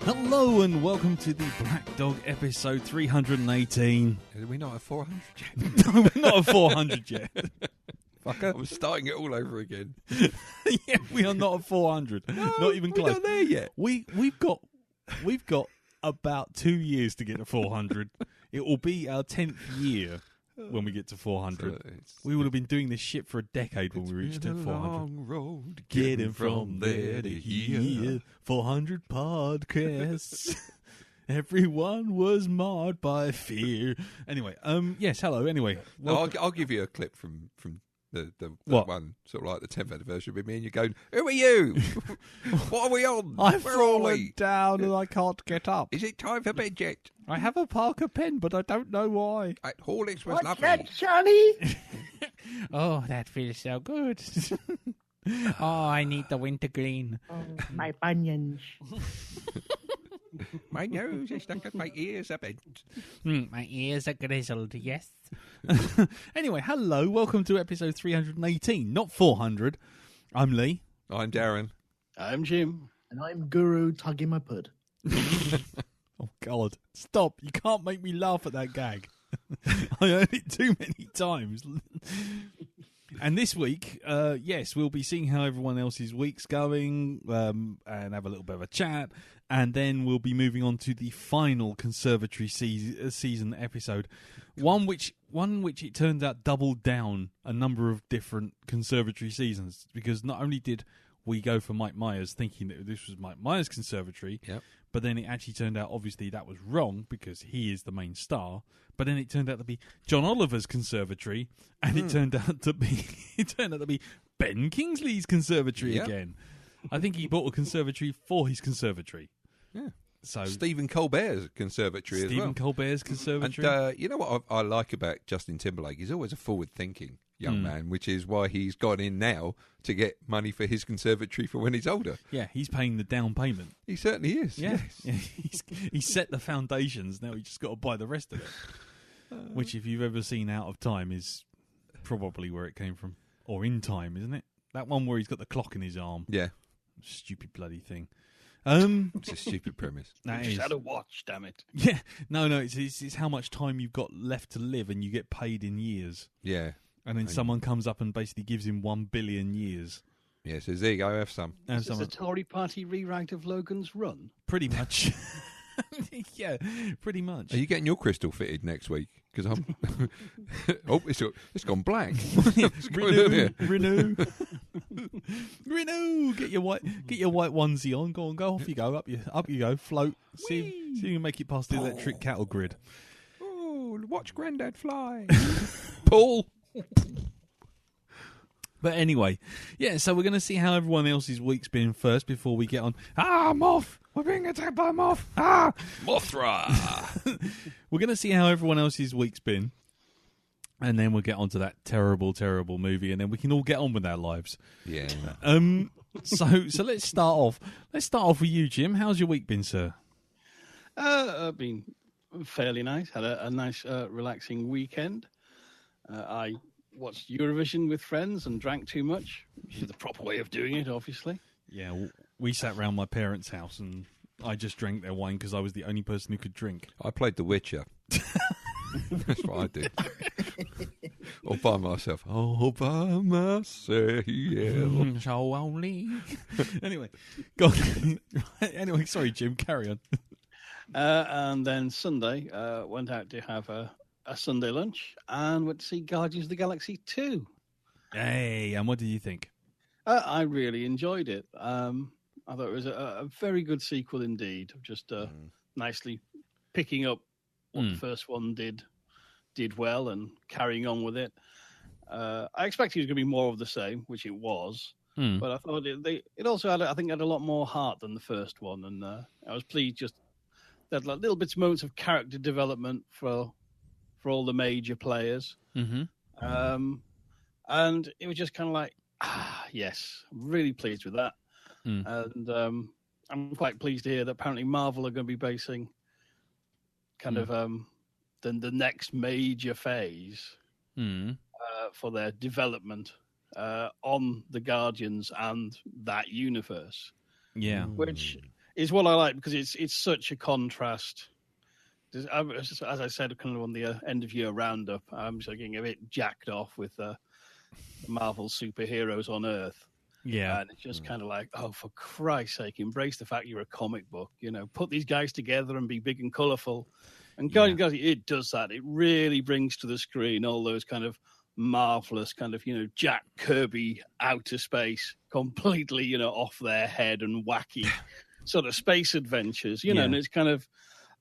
Hello and welcome to the Blackdog episode 318. Are we not at 400 yet? No, we're not at 400 yet. Fucker. I'm starting it all over again. Yeah, we are not at 400. No, not even close. We're not there yet. We've got about 2 years to get to 400. It will be our 10th year when we get to 400. We would have been doing this shit for a decade when we reached 400. Long road Getting from there to here. 400 podcasts. Everyone was marred by fear. Anyway, yes, hello. Anyway, I'll give you a clip from the What? one, sort of like the 10th anniversary with me and you going, who are you? What are we on? I've Where are fallen we? down and I can't get up. Is it time for bed yet? I have a Parker pen, but I don't know why. At Horlicks was What's lovely. that, Johnny? Oh, that feels so good. Oh, I need the wintergreen. Oh, my bunions. My nose is stuck at my ears are bent. My ears are grizzled, yes. Anyway, hello, welcome to episode 318, not 400. I'm Lee. I'm Darren. I'm Jim. And I'm Guru tugging my pud. Oh, God. Stop. You can't make me laugh at that gag. I heard it too many times. And this week, yes, we'll be seeing how everyone else's week's going and have a little bit of a chat. And then we'll be moving on to the final Conservatory season episode. One which it turns out doubled down a number of different Conservatory seasons. Because not only did we go for Mike Myers thinking that this was Mike Myers' Conservatory, Yep. but then it actually turned out, obviously, that was wrong because he is the main star. But then it turned out to be John Oliver's Conservatory, and it turned out to be Ben Kingsley's Conservatory again. I think he bought a conservatory for his conservatory. Yeah. So Stephen Colbert's Conservatory as well. Stephen Colbert's conservatory. And you know what I like about Justin Timberlake? He's always a forward-thinking young man, which is why he's gone in now to get money for his conservatory for when he's older. Yeah, he's paying the down payment. He certainly is. Yeah, Yes. he's set the foundations. Now he's just got to buy the rest of it. Which, if you've ever seen Out of Time, is probably where it came from, or In Time, isn't it? That one where he's got the clock in his arm. Yeah. Stupid bloody thing. It's a stupid premise. That Just is. had a watch, damn it. Yeah, no, it's how much time you've got left to live, and you get paid in years. Yeah. And then someone comes up and basically gives him 1 billion years. Yeah, so there you go, have some. And Is this a Tory party rewrite of Logan's Run? pretty much. Yeah, pretty much. Are you getting your crystal fitted next week? Because I'm... oh, it's gone black. Renew. Get your white onesie on. Go off you go. Up you go. Float. See if you can make it past the electric cattle grid. Oh, watch Grandad fly. Paul. But anyway, yeah, so we're going to see how everyone else's week's been first before we get on. Moth! We're being attacked by a moth! Mothra. We're going to see how everyone else's week's been. And then we'll get on to that terrible, terrible movie. And then we can all get on with our lives. Yeah. So let's start off. Let's start off with you, Jim. How's your week been, sir? I've been fairly nice. Had a nice, relaxing weekend. I watched Eurovision with friends and drank too much, which is the proper way of doing it, obviously. Yeah, we sat round my parents' house and I just drank their wine because I was the only person who could drink. I played The Witcher. That's what I did. All by myself. All by myself. So only. Anyway, go on. Anyway, sorry, Jim. Carry on. And then Sunday, went out to have a Sunday lunch and went to see Guardians of the Galaxy 2. Hey, and what did you think? I really enjoyed it. I thought it was a very good sequel indeed. Just nicely picking up what the first one did well and carrying on with it. I expected it was going to be more of the same, which it was. But I thought it also had, I think, had a lot more heart than the first one, and I was pleased just that like, little bits, moments of character development for all the major players. And it was just kind of like, yes, I'm really pleased with that. And I'm quite pleased to hear that apparently Marvel are going to be basing kind of the next major phase for their development on the Guardians and that universe. Yeah. Which is what I like, because it's such a contrast. As I said, kind of on the end of year roundup, I'm just getting a bit jacked off with the Marvel superheroes on Earth. Yeah. And it's just kind of like, oh, for Christ's sake, embrace the fact you're a comic book. Put these guys together and be big and colourful. And guys, it does that. It really brings to the screen all those kind of marvelous kind of, Jack Kirby outer space, completely, off their head and wacky sort of space adventures, and it's kind of,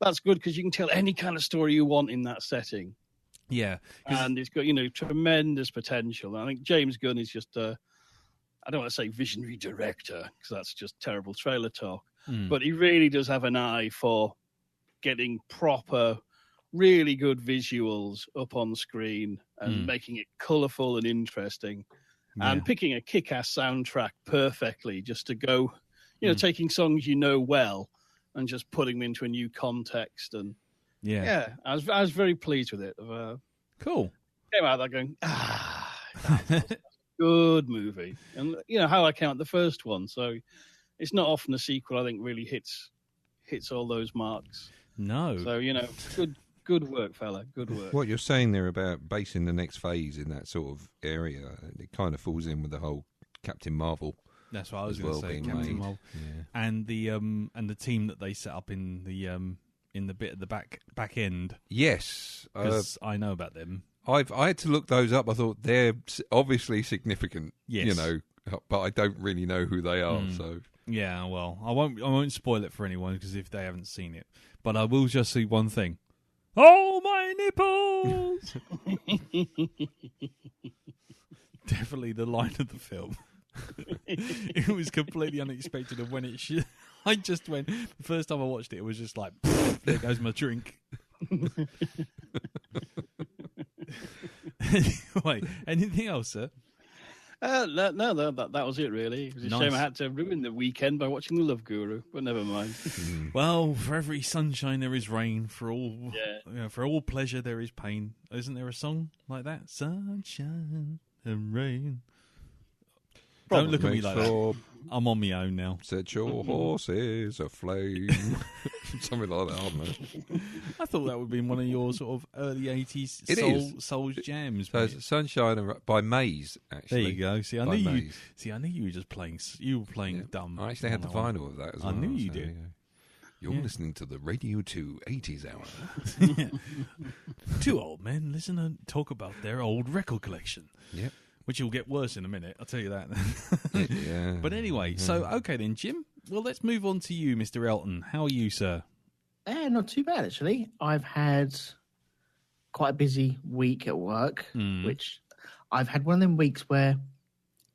that's good because you can tell any kind of story you want in that setting. Yeah. And it's got, tremendous potential. I think James Gunn is just, I don't want to say visionary director, because that's just terrible trailer talk, but he really does have an eye for getting proper, really good visuals up on screen and making it colourful and interesting, and picking a kick-ass soundtrack perfectly just to go, taking songs well and just putting them into a new context. And I was very pleased with it. Cool. Came out there going, that was a good movie. And how I count the first one. So it's not often a sequel I think really hits all those marks. No. So, good work, fella. Good work. What you're saying there about basing the next phase in that sort of area, it kind of falls in with the whole Captain Marvel. That's what I was going to say, Captain Marvel, and the team that they set up in the bit at the back end. Yes, because I know about them. I had to look those up. I thought they're obviously significant. Yes. But I don't really know who they are. So yeah, well, I won't spoil it for anyone because if they haven't seen it, but I will just see one thing. Oh, my nipples! Definitely the line of the film. It was completely unexpected of when it I just went, the first time I watched it, it was just like, there goes my drink. Anyway, anything else, sir? No, that was it, really. It was a shame I had to ruin the weekend by watching The Love Guru, but never mind. Well, for every sunshine there is rain, for all pleasure there is pain. Isn't there a song like that? Sunshine and rain. Don't look at me like that. I'm on my own now. Set your horses aflame. Something like that, I don't know. I thought that would be one of your sort of early 80s soul jams. So Sunshine by Maze, actually. There you go. See, I knew you were just playing. You were playing dumb. I actually had the vinyl of that as well. I knew you did. You're listening to the Radio 2 80s Hour. Yeah. Two old men listen and talk about their old record collection. Yep. Which will get worse in a minute, I'll tell you that. Yeah. But anyway, so, okay then, Jim. Well, let's move on to you, Mr. Elton. How are you, sir? Not too bad, actually. I've had quite a busy week at work, which I've had one of them weeks where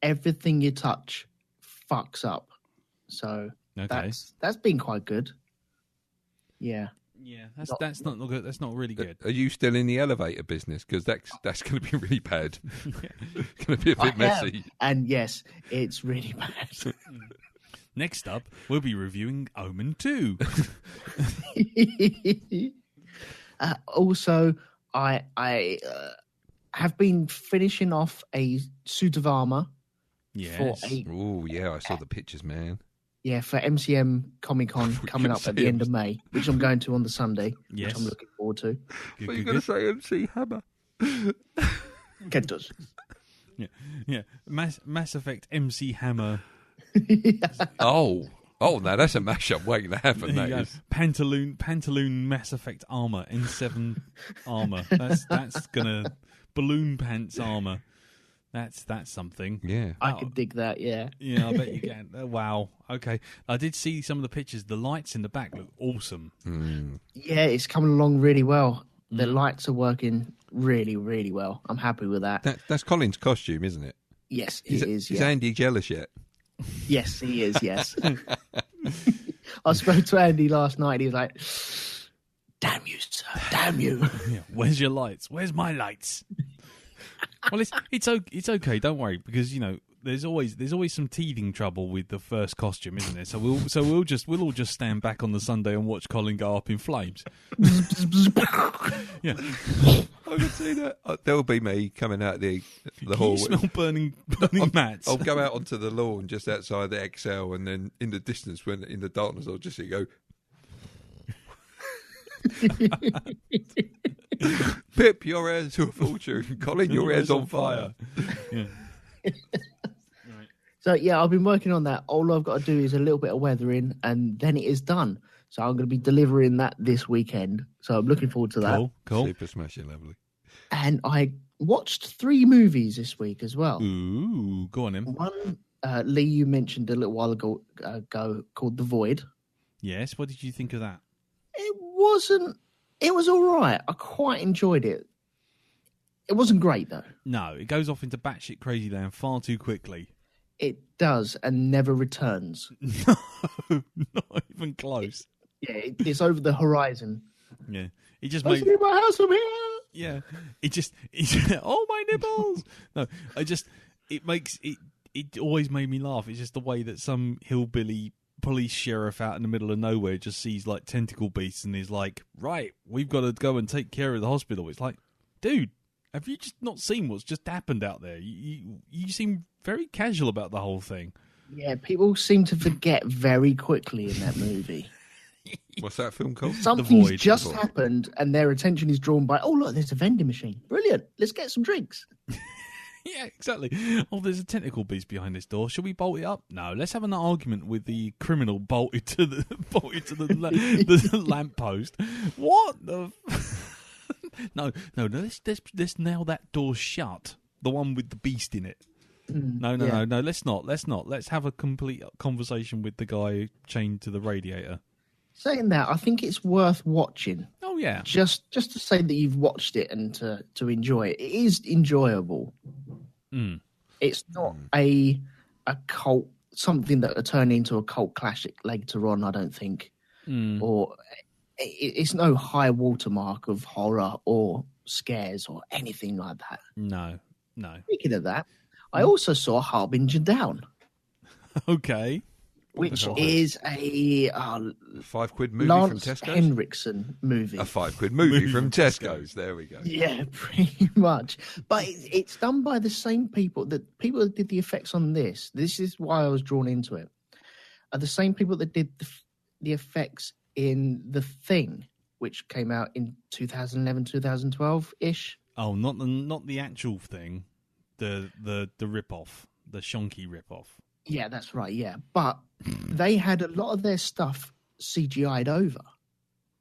everything you touch fucks up. So that's been quite good. Yeah. Yeah, that's not good. That's not really good. Are you still in the elevator business? Because that's going to be really bad. It's going to be a bit messy. And yes, it's really bad. Next up, we'll be reviewing Omen 2. Also, I have been finishing off a suit of armor. Yes. Oh, yeah, I saw the pictures, man. Yeah, for MCM Comic Con coming up at the end of May, which I'm going to on the Sunday, which I'm looking forward to. But you're going to say MC Hammer. Get does. Yeah. Mass Effect MC Hammer. Oh, now that's a mashup waiting to happen. That is Pantaloon Mass Effect armor, N7 armor. That's gonna balloon pants armor. That's something. Yeah, I could dig that. Yeah, I bet you can. Wow. Okay, I did see some of the pictures. The lights in the back look awesome. Yeah, it's coming along really well. The lights are working really, really well. I'm happy with that. That's Colin's costume, isn't it? Yes, it is. Is Andy jealous yet? Yes, he is. Yes. I spoke to Andy last night. He was like, "Damn you, sir! Damn you!" Yeah, where's your lights? Where's my lights? Well, it's okay. Don't worry, because there's always some teething trouble with the first costume, isn't there? So we'll all just stand back on the Sunday and watch Colin go up in flames. Yeah. I can see that. There'll be me coming out the Can hall. you smell burning mats? I'll go out onto the lawn just outside the XL, and then in the distance, when in the darkness, I'll just see you go. Pip, your hair's to a fortune. Colin, your hair's on fire. Yeah. So yeah, I've been working on that. All I've got to do is a little bit of weathering, and then it is done. So I'm going to be delivering that this weekend. So I'm looking forward to that. Cool. Super smashing, lovely. And I watched 3 movies this week as well. Ooh, go on, him. One, Lee, you mentioned a little while ago called The Void. Yes, what did you think of that? It was all right. I quite enjoyed it. It wasn't great, though. No, it goes off into batshit crazy land far too quickly. It does, and never returns. No, not even close. It's over the horizon. Yeah, it just I makes. see my house from here. Yeah, oh my nipples. No, it always made me laugh. It's just the way that some hillbilly police sheriff out in the middle of nowhere just sees like tentacle beasts and is like, right, we've got to go and take care of the hospital. It's like, dude, have you just not seen what's just happened out there? You seem very casual about the whole thing. Yeah, people seem to forget very quickly in that movie. What's that film called? Something's Void. just happened, and their attention is drawn by, oh, look, there's a vending machine. Brilliant. Let's get some drinks. Yeah, exactly. Oh, there's a tentacle beast behind this door. Should we bolt it up? No, let's have an argument with the criminal bolted to the the lamppost. What the? No. Let's nail that door shut. The one with the beast in it. No. Let's not. Let's have a complete conversation with the guy chained to the radiator. Saying that, I think it's worth watching. Oh yeah. Just to say that you've watched it and to enjoy it. It is enjoyable. Mm. It's not a cult, something that will turn into a cult classic later on, I don't think. Or it's no high watermark of horror or scares or anything like that. No. Speaking of that, I also saw Harbinger Down. Okay. Which is a £5 movie Lance from Tesco's? Henriksen movie. A £5 movie from Tesco's. There we go. Yeah, pretty much. But it's done by the same people. The people that did the effects on this. This is why I was drawn into it. Are the same people that did the effects in The Thing, which came out in 2011, 2012-ish. Oh, not the actual thing. The rip-off. The shonky rip-off. Yeah, that's right, yeah. But they had a lot of their stuff CGI'd over.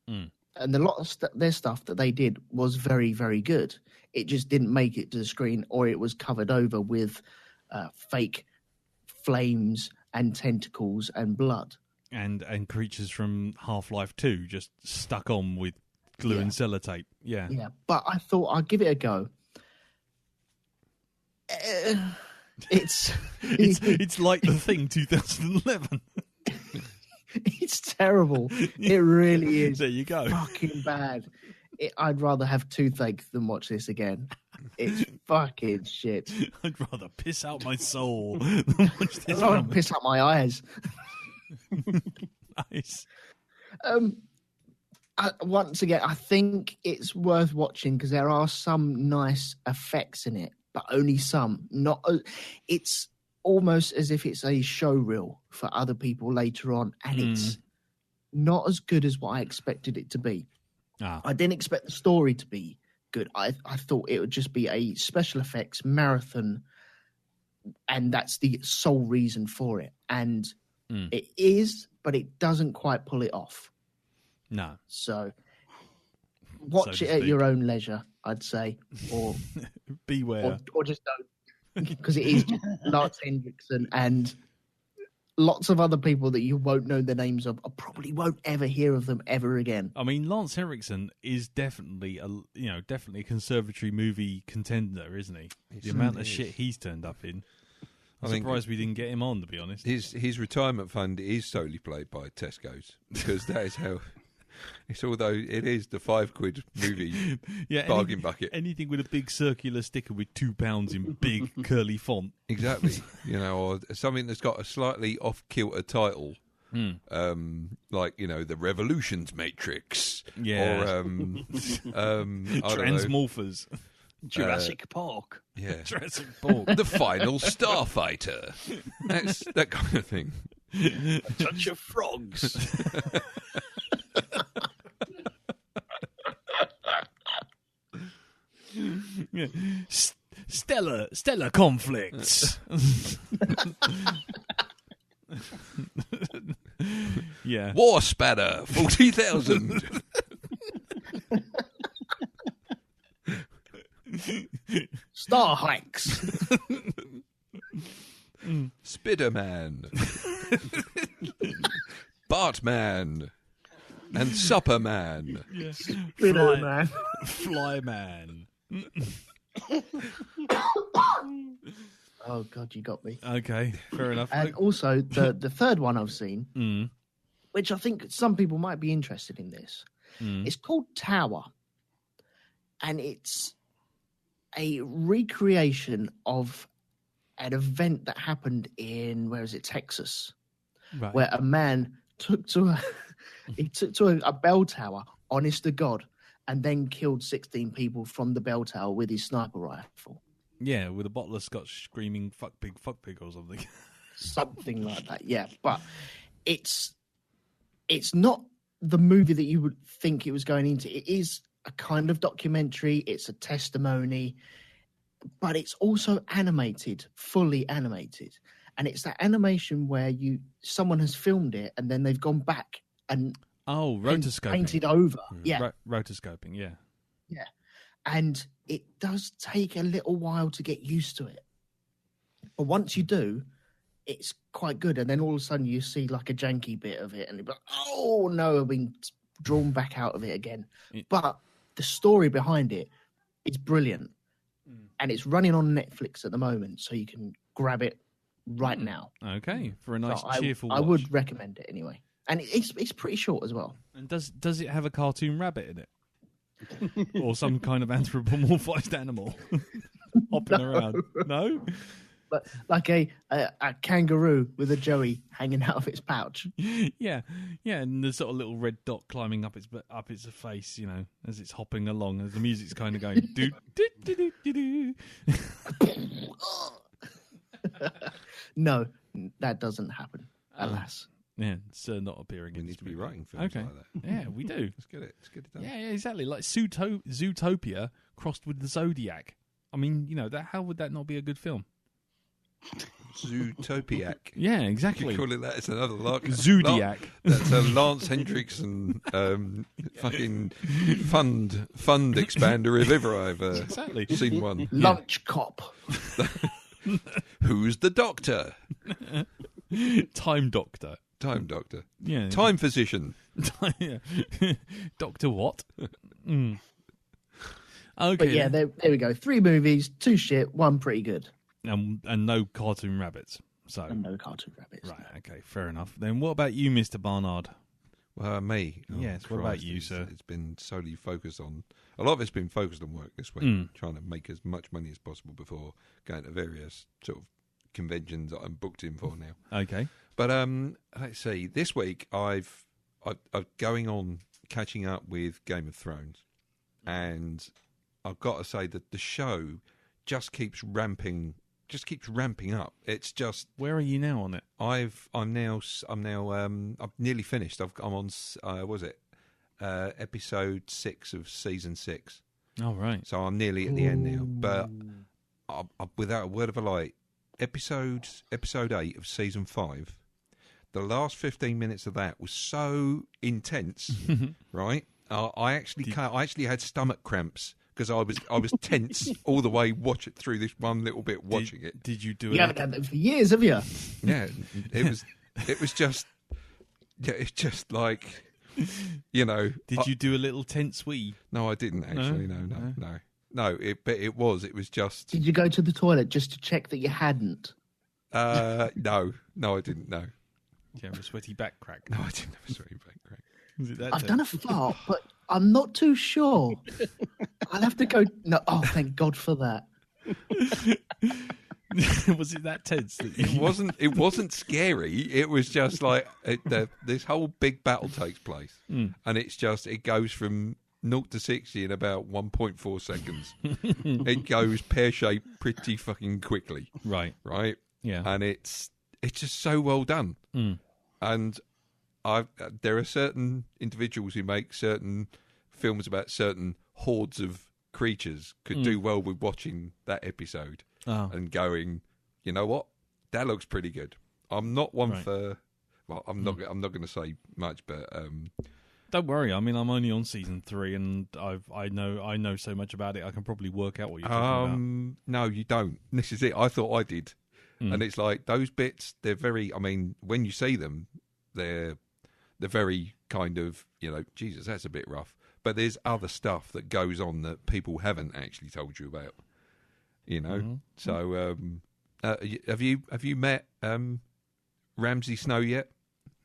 And a lot of their stuff that they did was very, very good. It just didn't make it to the screen, or it was covered over with fake flames and tentacles and blood. And creatures from Half-Life 2 just stuck on with glue and sellotape. Yeah. Yeah, but I thought I'd give it a go. It's like The Thing 2011. It's terrible. It really is. There you go. Fucking bad. I'd rather have toothache than watch this again. It's fucking shit. I'd rather piss out my soul than watch this. I'd rather piss out my eyes. Nice. Once again, I think it's worth watching because there are some nice effects in it, but only some. Not. It's almost as if it's a show reel for other people later on, and it's not as good as what I expected it to be. I didn't expect the story to be good. I thought it would just be a special effects marathon, and that's the sole reason for it. And it is, but it doesn't quite pull it off. No. So watch it at your own leisure, I'd say, or beware, or just don't, because it is just Lance Henriksen and lots of other people that you won't know the names of, or probably won't ever hear of them ever again. I mean, Lance Henriksen is definitely a Conservatory movie contender, isn't he? The amount of shit he's turned up in. I'm surprised we didn't get him on, to be honest. His retirement fund is solely played by Tesco's, because that is how. It's although it is the £5 movie bargain bucket. Anything with a big circular sticker with £2 in big curly font. Exactly. Or something that's got a slightly off-kilter title Like, the Revolutions Matrix. Yeah. Or, I don't know. Transmorphers. Jurassic Park. Yeah. Jurassic Park. The Final Starfighter. That's that kind of thing. A touch of frogs. Yeah. Stellar conflicts. Yeah. War Spanner, 40,000. Star hikes. Spiderman. Bartman. And Supperman. Yeah. Man. Flyman. Oh God, you got me. Okay, fair enough. And also the third one I've seen, which I think some people might be interested in this. It's called Tower, and it's a recreation of an event that happened in Texas, Right. where a man took to a bell tower, honest to God, and then killed 16 people from the bell tower with his sniper rifle. Yeah, with a bottle of scotch screaming fuck pig or something. Something like that, yeah. But it's not the movie that you would think it was going into. It is a kind of documentary, it's a testimony, but it's also animated, fully animated. And it's that animation where someone has filmed it and then they've gone back and rotoscoping. painted over. Yeah. Rotoscoping, yeah. Yeah. And it does take a little while to get used to it. But once you do, it's quite good. And then all of a sudden you see like a janky bit of it and you're like, oh no, I've been drawn back out of it again. But the story behind it is brilliant. And it's running on Netflix at the moment, so you can grab it right now. Okay, for a nice So cheerful I watch. would recommend it anyway. And it's pretty short as well. And does it have a cartoon rabbit in it? Or some kind of anthropomorphized animal hopping around? No? But like a kangaroo with a joey hanging out of its pouch. Yeah, and the sort of little red dot climbing up its face, as it's hopping along, as the music's kind of going do do do do do. No, that doesn't happen, alas. Yeah, it's not appearing. We in need this to to be movie. writing films like that. Yeah, we do. Let's get it done. Yeah, exactly. Like Zootopia crossed with the Zodiac. I mean, how would that not be a good film? Zootopiac. Yeah, You exactly. call it that? It's another Zodiac. That's a Lance Hendrickson fucking fund expander if ever I've Exactly. seen one. Lunch cop. Who's the doctor? Time Doctor. Time doctor. Yeah. Time physician. Yeah. Doctor what? Okay. But yeah, there we go. 3 movies, 2 shit, 1 pretty good. And no cartoon rabbits. So And no cartoon rabbits. right, okay, fair enough. Then what about you, Mr. Barnard? Me. Oh, Yes, what about you, sir? It's been solely focused on... A lot of it's been focused on work this week, trying to make as much money as possible before going to various sort of conventions that I'm booked in for now. Okay. But let's see. This week I'm going on catching up with Game of Thrones, and I've got to say that the show just keeps ramping up. It's just... Where are you now on it? I'm nearly finished. I'm on episode 6 of season 6. Oh, right. So I'm nearly at the end now. But without a word of a lie, episode 8 of season 5, the last 15 minutes of that was so intense, right? I actually had stomach cramps because I was tense all the way through this one little bit watching it. Did you do You haven't done that for years, have you? Yeah, it was just it's just like, Did you do a little tense wee? No, I didn't actually. No. But it was just. Did you go to the toilet just to check that you hadn't? No, I didn't. No, Did you have a sweaty back crack? no, I didn't have a sweaty back crack. Was it that I've done a fart, but I'm not too sure. I'll have to go. No, oh, thank God for that. Was it that tense? That It wasn't scary. It was just like this whole big battle takes place, and it goes from 0 to 60 in about 1.4 seconds. It goes pear-shaped pretty fucking quickly. Right. Yeah. And it's just so well done. And there are certain individuals who make certain films about certain hordes of creatures could do well with watching that episode and going, you know what, that looks pretty good. I'm not one for. Well, I'm not going to say much, but don't worry. I mean, I'm only on season 3, and I know so much about it. I can probably work out what you're talking about. No, you don't. This is it. I thought I did, and it's like those bits. They're very. I mean, when you see them, they're very kind of, Jesus, that's a bit rough. But there's other stuff that goes on that people haven't actually told you about. So have you met Ramsay Snow yet?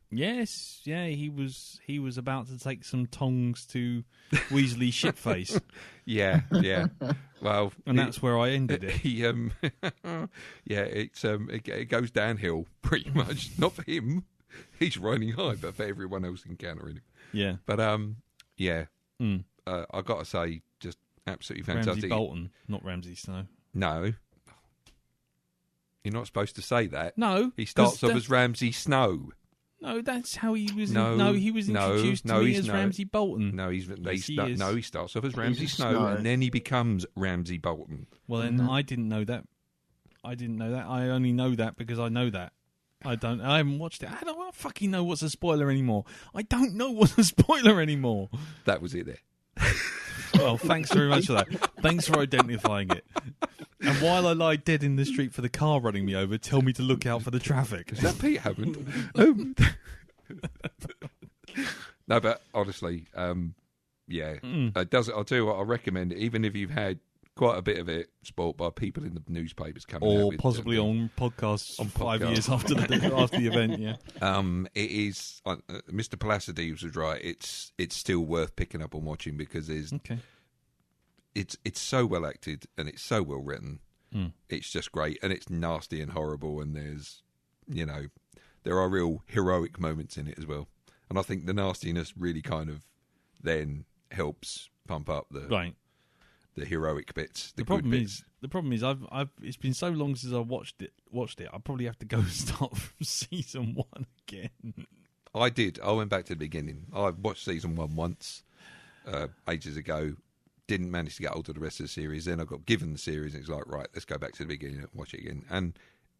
Yes, yeah, he was about to take some tongs to Weasley shitface. Yeah. Well, and that's where I ended it. It goes downhill pretty much. Not for him, he's riding high, but for everyone else encountering him. Yeah, but I got to say, just absolutely fantastic. Ramsay Bolton, not Ramsay Snow. No. You're not supposed to say that. No. He starts off as Ramsay Snow. No, that's how he was. He was introduced to me as Ramsay Bolton. No, he starts off as Ramsay Snow, and then he becomes Ramsay Bolton. Well, then I didn't know that. I only know that because I know that. I haven't watched it. I don't fucking know what's a spoiler anymore. I don't know what's a spoiler anymore. That was it there. Well, thanks very much for that. Thanks for identifying it. And while I lie dead in the street for the car running me over, tell me to look out for the traffic. Is that Pete Hammond? No, but honestly, it does. I'll tell you what, I recommend it, even if you've had quite a bit of it spoilt by people in the newspapers coming out. Or possibly on podcasts 5 years after the event, yeah. It is, Mr. Placides was right, it's still worth picking up and watching because it's so well acted and it's so well written. It's just great, and it's nasty and horrible, and there's, there are real heroic moments in it as well. And I think the nastiness really kind of then helps pump up the heroic bits, the good bits. The problem is, I've it's been so long since I watched it. I probably have to go and start from season 1 again. I did. I went back to the beginning. I watched season 1 once, ages ago. Didn't manage to get hold of the rest of the series. Then I got given the series, and it's like, right, let's go back to the beginning and watch it again. And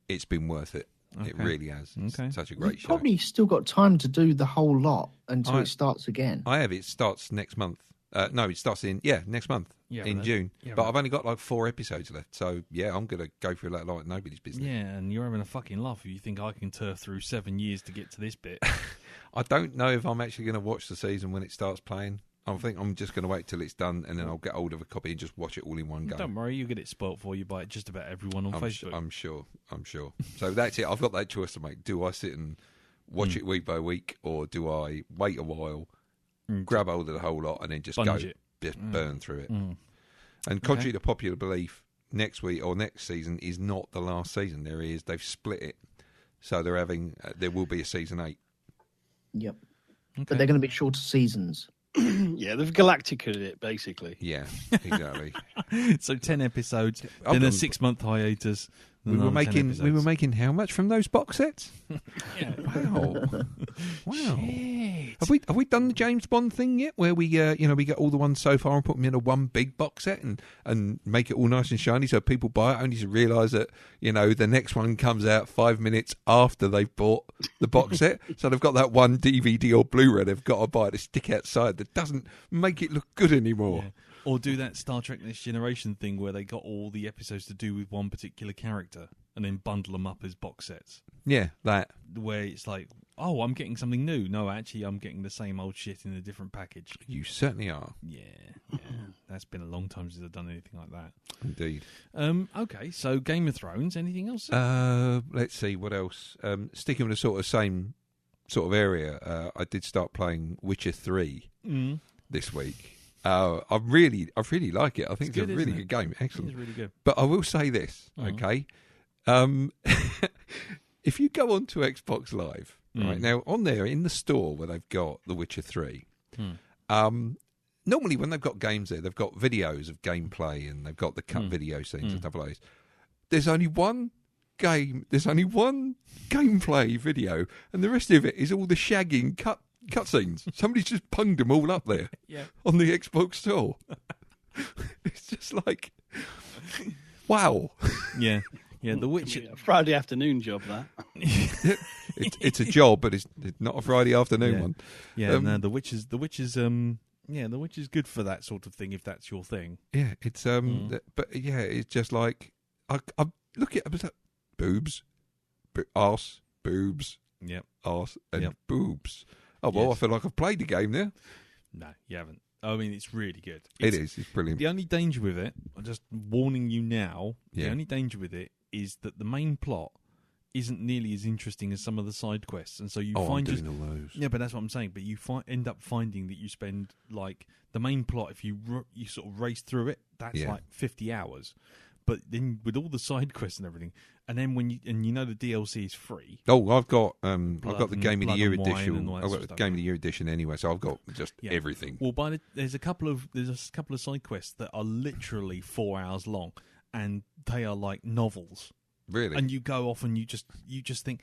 it's been worth it. Okay. It really has. It's such a great show. Probably still got time to do the whole lot until it starts again. I have. It starts next month. No, it starts next month, in June. Yeah, but I've only got like 4 episodes left. So, I'm going to go through that like nobody's business. Yeah, and you're having a fucking laugh if you think I can turf through 7 years to get to this bit. I don't know if I'm actually going to watch the season when it starts playing. I think I'm just going to wait till it's done, and then I'll get hold of a copy and just watch it all in one go. Don't worry, you get it spoilt for you by just about everyone on Facebook. I'm sure. So that's it. I've got that choice to make. Do I sit and watch it week by week, or do I wait a while, grab hold of the whole lot, and then just burn through it? And contrary to popular belief, next week or next season is not the last season. They've split it, so there will be a season 8. Yep, but they're going to be shorter seasons. Yeah, they've Galactica'd it, basically. Yeah, exactly. So 10 episodes, then a 6-month hiatus. We were making how much from those box sets? Wow. Shit. Have we done the James Bond thing yet, where we we get all the ones so far and put them in a one big box set and make it all nice and shiny so people buy it only to realise that the next one comes out 5 minutes after they've bought the box set, so they've got that one DVD or Blu-ray they've got to buy to stick outside that doesn't make it look good anymore. Yeah. Or do that Star Trek Next Generation thing where they got all the episodes to do with one particular character and then bundle them up as box sets. Yeah, that. Where it's like, oh, I'm getting something new. No, actually, I'm getting the same old shit in a different package. You certainly are. Yeah. That's been a long time since I've done anything like that. Indeed. Okay, so Game of Thrones, anything else? Let's see, what else? Sticking with the same sort of area, I did start playing Witcher 3 this week. I really like it. I think it's a really good game. Excellent. It is really good. But I will say this, okay? If you go onto Xbox Live, right now on there in the store where they've got The Witcher 3, normally when they've got games there, they've got videos of gameplay and they've got the cut video scenes and stuff like this. There's only one game. There's only one gameplay video, and the rest of it is all the shagging cutscenes. Somebody's just punged them all up there on the Xbox store. It's just like, wow. Yeah. Yeah, The Witcher. A Friday afternoon job, that. It's a job, but it's not a Friday afternoon one. Yeah, no, The Witcher's The Witcher's good for that sort of thing if that's your thing. Yeah, it's but yeah, it's just like I look at it, like, boobs, arse, boobs, arse, and boobs. Oh well, I feel like I've played the game there. No, you haven't. I mean, it's really good. It's brilliant. The only danger with it, I'm just warning you now, the only danger with it is that the main plot isn't nearly as interesting as some of the side quests, and so you find I'm doing all those. Yeah, but that's what I'm saying. But you end up finding that you spend like the main plot. If you sort of race through it, that's like 50 hours. But then with all the side quests and everything, and then when you know the DLC is free. Oh, I've got the Game of the Year edition. I've got the Game of the Year edition anyway, so I've got just everything. Well, there's a couple of side quests that are literally 4 hours long, and they are like novels. Really? And you go off and you just think,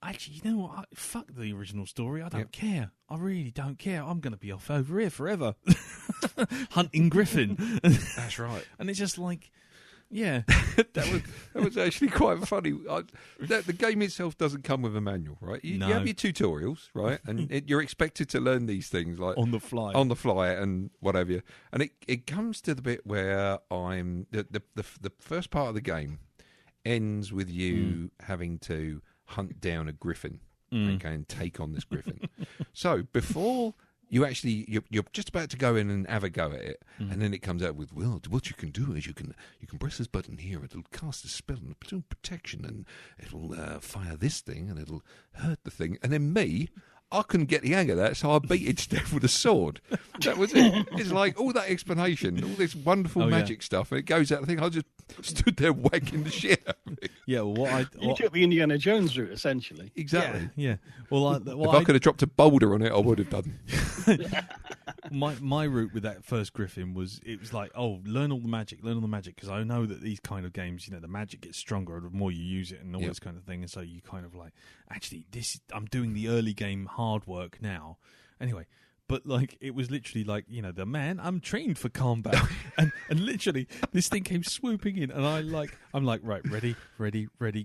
actually, you know what? Fuck the original story. I don't care. I really don't care. I'm going to be off over here forever, hunting griffin. That's right. And it's just like, yeah, that was actually quite funny. The game itself doesn't come with a manual, right? You have your tutorials, right? And you're expected to learn these things like on the fly, and whatever. And it comes to the bit where the first part of the game ends with you having to hunt down a griffin and take on this griffin. So before you actually you're just about to go in and have a go at it, and then it comes out with, well, what you can do is you can press this button here, it'll cast a spell and a protection, and it'll fire this thing and it'll hurt the thing, and then I couldn't get the hang of that, so I beat it to death with a sword. That was it. It's like all that explanation, all this wonderful magic stuff, and it goes out. I think I just stood there whacking the shit out of it. Yeah, you took the Indiana Jones route, essentially. Exactly. Yeah. Well, if I could have dropped a boulder on it, I would have done. My route with that first griffin was like, learn all the magic, because I know that these kind of games, the magic gets stronger the more you use it and all this kind of thing, and so you kind of like, actually, I'm doing the early game hard work now. Anyway, but like it was literally like, the man, I'm trained for combat, and literally this thing came swooping in, and I'm like, right, ready,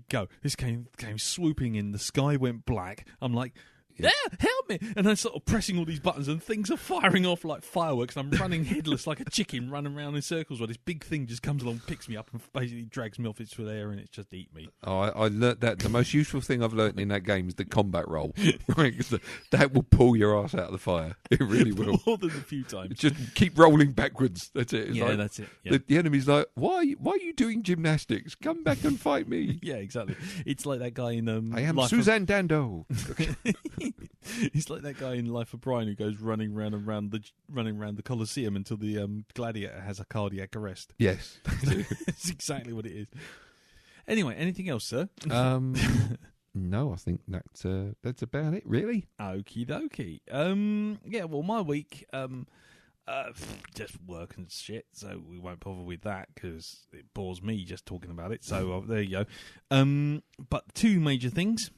go. This came swooping in. The sky went black. I'm like, yeah, help me! And I'm sort of pressing all these buttons, and things are firing off like fireworks, and I'm running headless like a chicken, running around in circles while this big thing just comes along, picks me up, and basically drags me off its air, and it's just eat me. Oh, I learnt that. The most useful thing I've learnt in that game is the combat roll. Right? 'Cause that will pull your ass out of the fire. It really will. More than a few times. Just keep rolling backwards. That's it. It's like, that's it. Yeah. The enemy's like, why are you doing gymnastics? Come back and fight me. Yeah, exactly. It's like that guy in I am Suzanne Dando. He's like that guy in Life of Brian who goes running around the Colosseum until the gladiator has a cardiac arrest. Yes, it's exactly what it is. Anyway, anything else, sir? No, I think that's about it, really. Okie dokie. Yeah, well, my week, just work and shit, so we won't bother with that because it bores me just talking about it. So there you go. But two major things.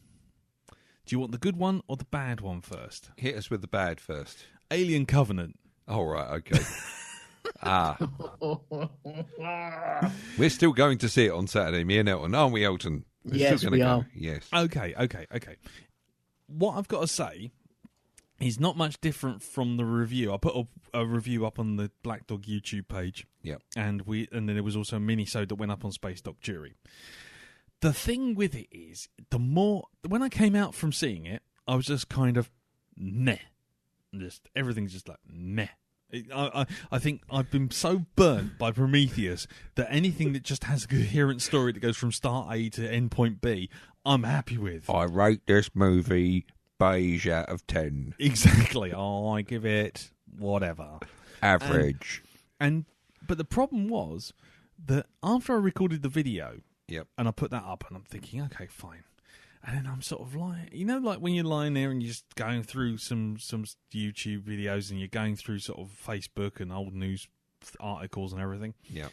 Do you want the good one or the bad one first? Hit us with the bad first. Alien Covenant. Oh, right, okay. We're still going to see it on Saturday, me and Elton, aren't we, Elton? Yes, we are. Yes. Okay. What I've got to say is not much different from the review. I put a review up on the Blackdog YouTube page. Yep. And then there was also a mini-sode that went up on Space Doc Jury. The thing with it is, when I came out from seeing it, I was just kind of meh. Everything's just like meh. I think I've been so burnt by Prometheus that anything that just has a coherent story that goes from start A to end point B, I'm happy with. I rate this movie beige out of 10. Exactly. I give it whatever. Average. But the problem was that after I recorded the video, Yep. And I put that up, and I'm thinking, okay, fine. And then I'm sort of like, like when you're lying there and you're just going through some YouTube videos and you're going through sort of Facebook and old news articles and everything. Yeah.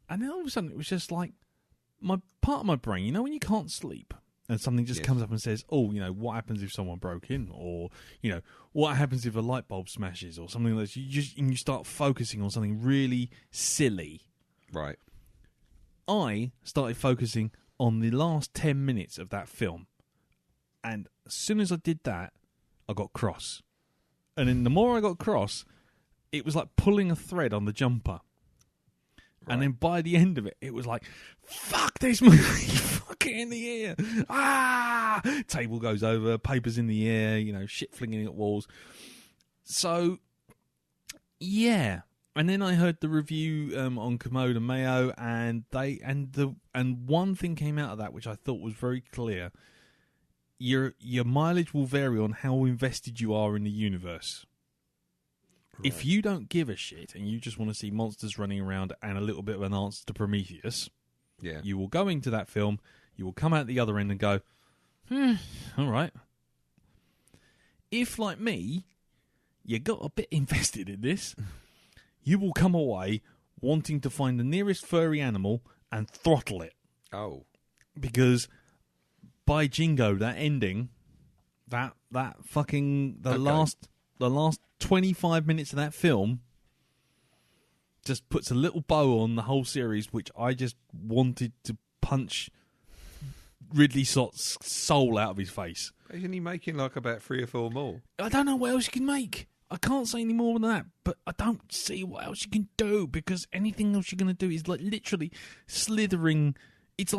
And then all of a sudden it was just like part of my brain, when you can't sleep and something just comes up and says, oh, what happens if someone broke in, or what happens if a light bulb smashes, or something like that. You start focusing on something really silly. Right. I started focusing on the last 10 minutes of that film. And as soon as I did that, I got cross. And then the more I got cross, it was like pulling a thread on the jumper. Right. And then by the end of it, it was like, fuck this movie, fuck it in the air. Ah! Table goes over, papers in the air, shit flinging at walls. So, yeah. And then I heard the review on Commode and Mayo, and one thing came out of that which I thought was very clear. Your mileage will vary on how invested you are in the universe. Right. If you don't give a shit and you just want to see monsters running around and a little bit of an answer to Prometheus, you will go into that film, you will come out the other end and go, all right. If, like me, you got a bit invested in this, you will come away wanting to find the nearest furry animal and throttle it. Oh. Because by jingo, that ending, that fucking the last 25 minutes of that film just puts a little bow on the whole series, which I just wanted to punch Ridley Scott's soul out of his face. Isn't he making like about 3 or 4 more? I don't know what else you can make. I can't say any more than that, but I don't see what else you can do, because anything else you're going to do is like literally slithering. It's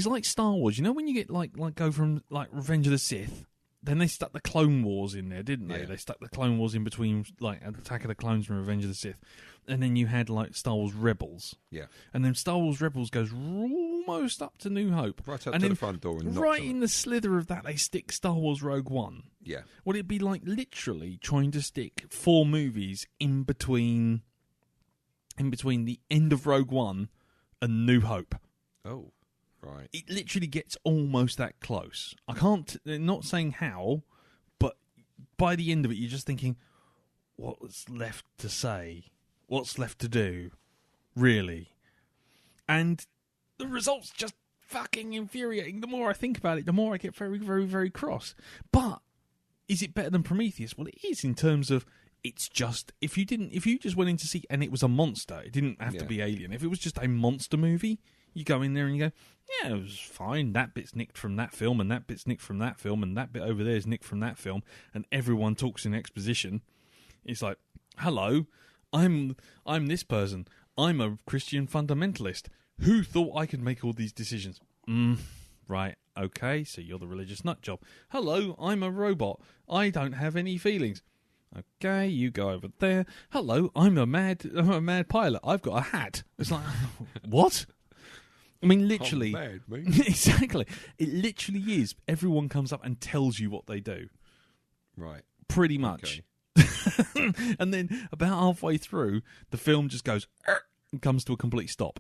like Star Wars. When you get like go from like Revenge of the Sith, then they stuck the Clone Wars in there, didn't they? Yeah. They stuck the Clone Wars in between like Attack of the Clones and Revenge of the Sith, and then you had like Star Wars Rebels. Yeah, and then Star Wars Rebels goes almost up to New Hope, right up to the front door, and right in the slither of that they stick Star Wars Rogue One. Yeah, would it be like literally trying to stick 4 movies in between the end of Rogue One and New Hope? Oh. Right. It literally gets almost that close. I can't, not saying how, but by the end of it, you're just thinking, what's left to say? What's left to do? Really? And the result's just fucking infuriating. The more I think about it, the more I get very, very, very cross. But is it better than Prometheus? Well, it is in terms of it's just, if you just went in to see, and it was a monster, it didn't have to be Alien. If it was just a monster movie, you go in there and you go, yeah, it was fine. That bit's nicked from that film, and that bit's nicked from that film, and that bit over there is nicked from that film, and everyone talks in exposition. It's like, hello, I'm this person. I'm a Christian fundamentalist. Who thought I could make all these decisions? Right, okay, so you're the religious nutjob. Hello, I'm a robot. I don't have any feelings. Okay, you go over there. Hello, I'm a mad pilot. I've got a hat. It's like, what? I mean, literally. I'm mad, mate. Exactly. It literally is. Everyone comes up and tells you what they do. Right. Pretty much. Okay. And then about halfway through, the film just goes and comes to a complete stop.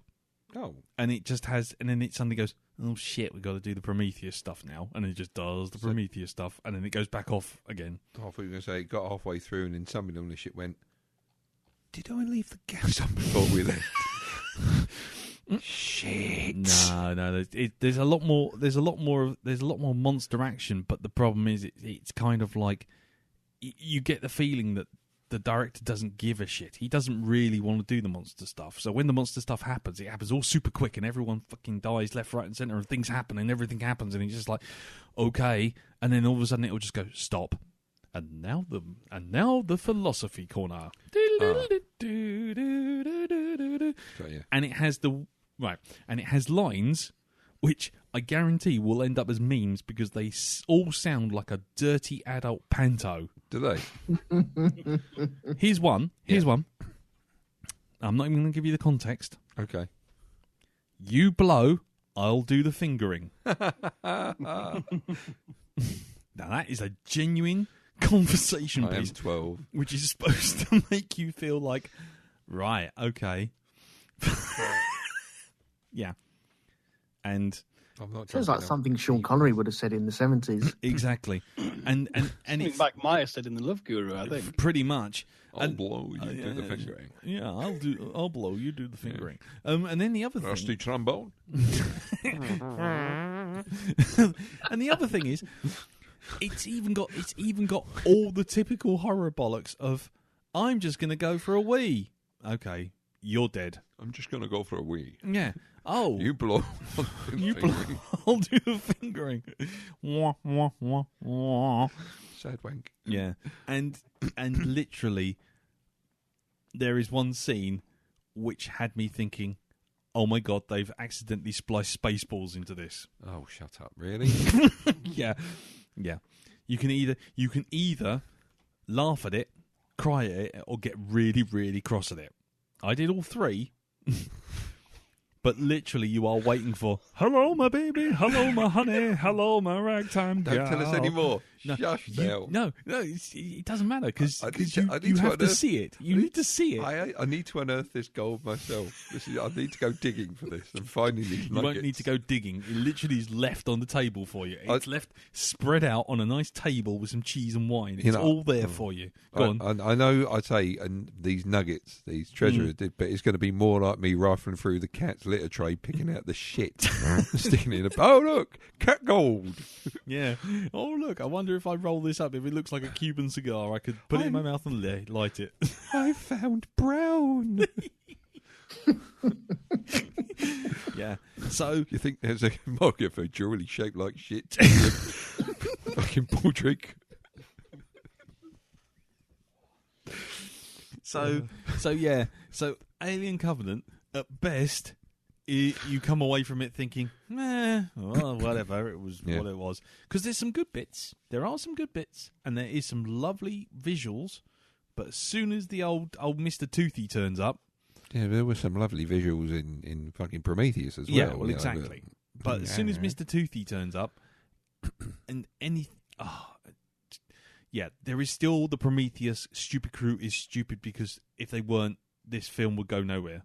Oh. And it just has, and then it suddenly goes, oh shit, we've got to do the Prometheus stuff now. And it just does the Prometheus stuff, and then it goes back off again. I thought you were going to say it got halfway through, and then somebody on the ship went, did I leave the gas on before we left? Shit. No. There's a lot more. There's a lot more monster action, but the problem is, it's kind of like you get the feeling that the director doesn't give a shit. He doesn't really want to do the monster stuff. So when the monster stuff happens, it happens all super quick, and everyone fucking dies left, right, and center, and things happen, and everything happens, and he's just like, okay, and then all of a sudden it will just go stop. And now the philosophy corner. And it has and it has lines which I guarantee will end up as memes because they all sound like a dirty adult panto. Do they? Here's one. I'm not even going to give you the context. Okay. You blow, I'll do the fingering. Now that is a genuine conversation piece. I am 12. Which is supposed to make you feel like, right, okay. Yeah. And I'm not. Sounds like something Sean Connery would have said in the 70s. Exactly, and it's like Maya said in The Love Guru, I think. Pretty much. I'll blow, you do the fingering. Yeah, I'll blow, you do the fingering. And then the other thing, rusty trombone. and the other thing is, it's even got all the typical horror bollocks of, I'm just going to go for a wee. Okay, you're dead. I'm just going to go for a wee. Yeah. Oh, you blow. You blow. I'll do the fingering. Wah, wah, wah, wah. Sad wank. Yeah, and literally, there is one scene which had me thinking, "Oh my god, they've accidentally spliced Spaceballs into this." Oh, shut up! Really? Yeah. You can either laugh at it, cry at it, or get really, really cross at it. I did all three. But literally, you are waiting for, hello, my baby, hello, my honey, hello, my ragtime gal. Don't tell us anymore. No, Shush now. No, it doesn't matter, because you to have to unearth- see it. You need to see it. I need to unearth this gold myself. I need to go digging for this and finding these nuggets. You won't need to go digging. It literally is left on the table for you. It's left spread out on a nice table with some cheese and wine. It's all there for you. Go on. I know I'd say, and these nuggets, these treasures, but it's going to be more like me rifling through the cat's litter tray, picking out the shit, sticking it in oh, look, cat gold. Yeah. Oh, look, I wonder if I roll this up, if it looks like a Cuban cigar, I could put it in my mouth and light it. I found brown. Yeah. So you think there's a market for jewelry shaped like shit? Fucking Patrick. So Alien Covenant, at best, you come away from it thinking, well, whatever, it was what it was. Because there's some good bits. There are some good bits, and there is some lovely visuals. But as soon as the old Mr. Toothy turns up... Yeah, there were some lovely visuals in fucking Prometheus as well. Yeah, well, exactly. But as soon as Mr. Toothy turns up, and there is still the Prometheus stupid crew is stupid because if they weren't, this film would go nowhere.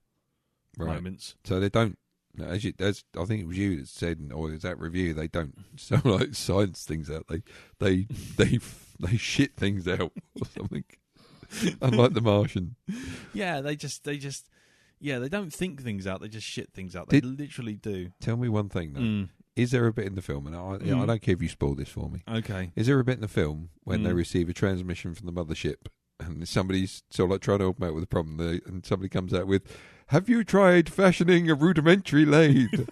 Right. Moments. So they don't, I think it was you that said, or is that review, they don't so like science things out. They shit things out or something. Unlike The Martian. Yeah, they don't think things out. They just shit things out. They literally do. Tell me one thing though. Is there a bit in the film, and I don't care if you spoil this for me. Okay. Is there a bit in the film when they receive a transmission from the mothership and somebody's sort of like trying to help them out with a problem, and somebody comes out with, "Have you tried fashioning a rudimentary lathe?"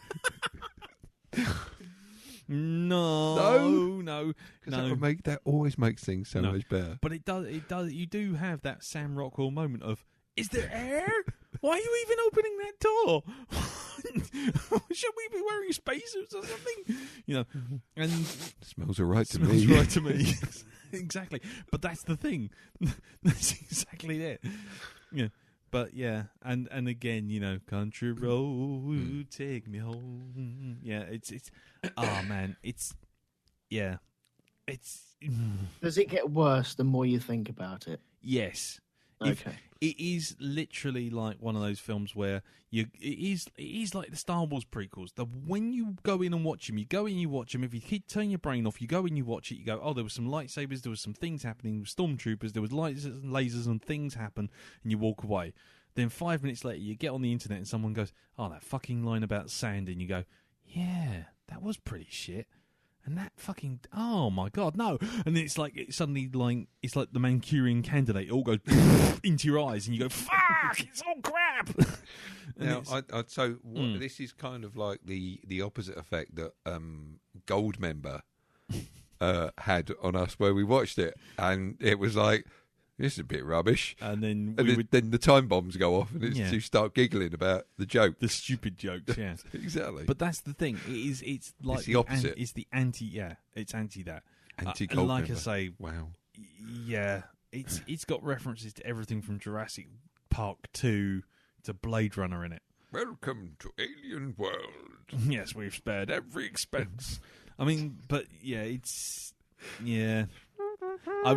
No. Because that always makes things so much better. But it does. You do have that Sam Rockwell moment of, is there air? Why are you even opening that door? Should we be wearing spacesuits or something? And smells all right to me. Smells right to me. Exactly. But that's the thing. That's exactly it. Yeah. But yeah, and again, country road, take me home. Yeah, it's oh man, it's. Does it get worse the more you think about it? Yes. Okay. It is literally like one of those films where it is like the Star Wars prequels. When you go in and watch them, you watch them. If you turn your brain off, you go in, you watch it, you go, oh, there was some lightsabers, there was some things happening with stormtroopers, there was lasers and things happen, and you walk away. Then 5 minutes later, you get on the internet and someone goes, oh, that fucking line about sand, and you go, yeah, that was pretty shit. And that fucking, oh my god, no! And it's like it's suddenly like it's like the Manchurian Candidate. It all goes into your eyes, and you go, "Fuck! It's all crap." Now, this is kind of like the opposite effect that Goldmember had on us, where we watched it, and it was like, this is a bit rubbish. And then then the time bombs go off, and you start giggling about the joke, the stupid jokes. Yeah, exactly. But that's the thing. It's like it's the opposite. It's the anti. Yeah, it's anti that. Anti-Goldmember. Like I say, wow. Yeah, it's got references to everything from Jurassic Park 2 to Blade Runner in it. Welcome to Alien World. Yes, we've spared every expense. I mean, but yeah, yeah. I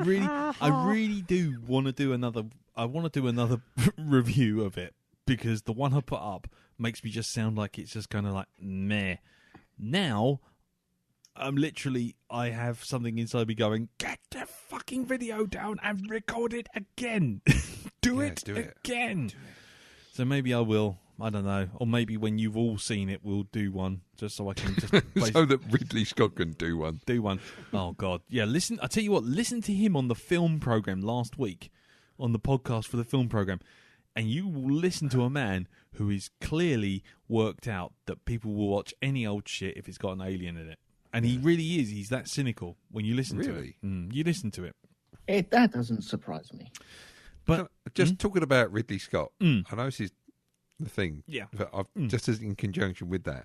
really do want to do another. I want to do another review of it because the one I put up makes me just sound like it's just kind of like meh. Now, I have something inside me going, get the fucking video down and record it again. Do it again. So maybe I will. I don't know. Or maybe when you've all seen it, we'll do one just so I can just... so that Ridley Scott can do one. Oh, God. Yeah, listen. I tell you what, listen to him on the film program last week, on the podcast for the film program, and you will listen to a man who is clearly worked out that people will watch any old shit if it's got an alien in it. And he really is. He's that cynical when you listen to it. You listen to it. That doesn't surprise me. But just talking about Ridley Scott, I know this is the thing. Yeah. But just as in conjunction with that,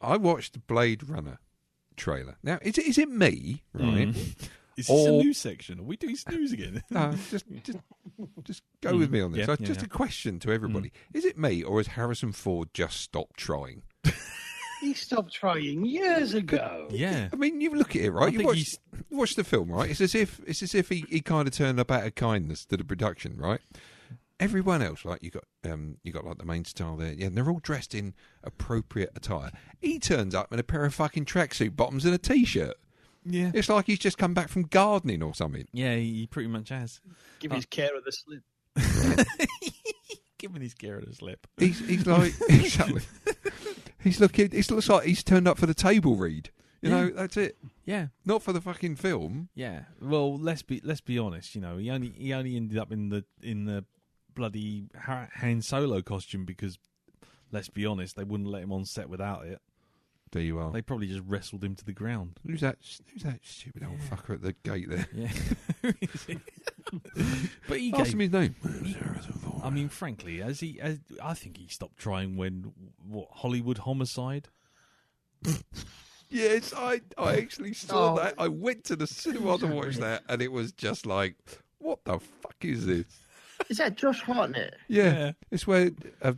I watched the Blade Runner trailer. Now, is it me, right? Is this a news section? Are we doing snooze again? No, just go with me on this. Just a question to everybody. Is it me, or has Harrison Ford just stopped trying? He stopped trying years ago. Yeah. I mean, you look at it, right? You watch the film, right? It's as if he kind of turned up out of kindness to the production, right? Everyone else, like you got like the main star there, and they're all dressed in appropriate attire. He turns up in a pair of fucking tracksuit bottoms and a t-shirt. Yeah. It's like he's just come back from gardening or something. Yeah, he pretty much has. Give his carer the slip. Giving his carer the slip. He's like exactly. It looks like he's turned up for the table read. You know, that's it. Yeah, not for the fucking film. Yeah. Well, let's be honest. You know, he only ended up in the bloody Han Solo costume because, let's be honest, they wouldn't let him on set without it. There you are. They probably just wrestled him to the ground. Who's that stupid old fucker at the gate there? Yeah. But he asked him his name. I mean, frankly, I think he stopped trying when Hollywood Homicide. Yes, I actually saw that. I went to the cinema to watch that, and it was just like, what the fuck is this? Is that Josh Hartnett? Yeah. It's where,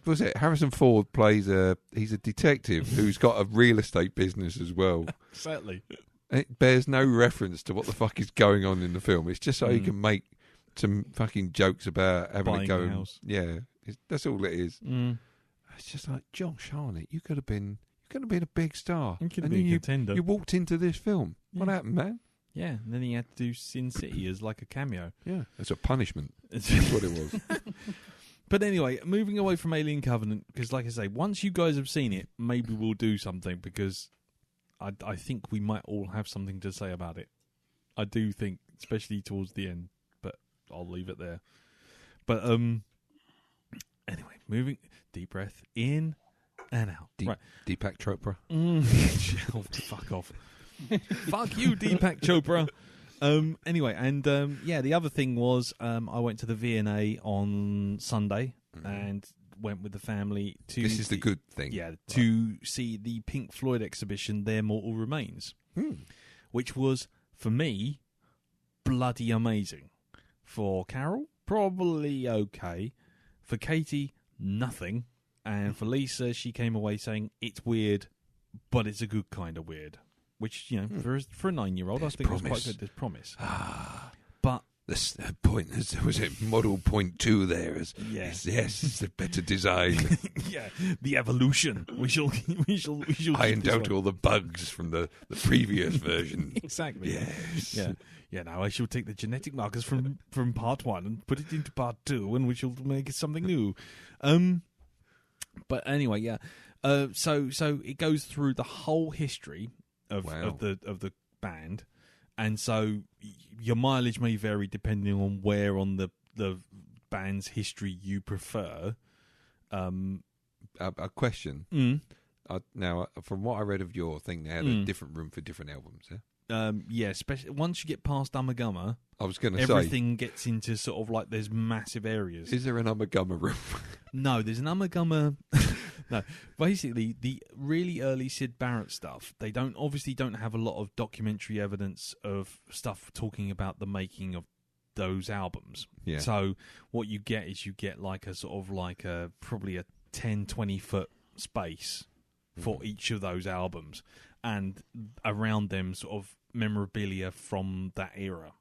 was it, Harrison Ford plays he's a detective who's got a real estate business as well. Exactly. It bears no reference to what the fuck is going on in the film. It's just so he can make some fucking jokes about having Buying to go. a house. Yeah, that's all it is. It's just like, Josh Hartnett, you could have been a big star. You could have been a contender. You walked into this film. Yeah. What happened, man? Yeah, and then he had to do Sin City as like a cameo. Yeah, it's a punishment. That's what it was. But anyway, moving away from Alien Covenant, because like I say, once you guys have seen it, maybe we'll do something, because I think we might all have something to say about it. I do think, especially towards the end, but I'll leave it there. But anyway, deep breath in and out. Right. Deepak Chopra. Fuck off. Fuck you, Deepak Chopra. Anyway, and the other thing was I went to the V&A on Sunday and went with the family to... This is the good thing. Yeah, to see the Pink Floyd exhibition, Their Mortal Remains, which was, for me, bloody amazing. For Carol, probably okay. For Katie, nothing. And for Lisa, she came away saying, it's weird, but it's a good kind of weird. Which, you know, for a 9-year-old, I think was quite good. There's promise. But this point was it model point 2 there? Yes, it's a better design. Yeah, the evolution. We shall. Ironed out all the bugs from the previous version. Exactly. Yes. Yeah. Now I shall take the genetic markers from part 1 and put it into part 2, and we shall make it something new. But anyway, yeah. So it goes through the whole history of the band, and so your mileage may vary depending on where on the band's history you prefer. A question. Now, from what I read of your thing, they had a different room for different albums. Yeah, especially once you get past Ummagumma, I was going to say everything gets into sort of like there's massive areas. Is there an Ummagumma room? No, there's an Ummagumma. No, basically the really early Syd Barrett stuff. They don't have a lot of documentary evidence of stuff talking about the making of those albums. Yeah. So what you get is like a sort of like probably a 10-20 foot space for each of those albums, and around them sort of memorabilia from that era.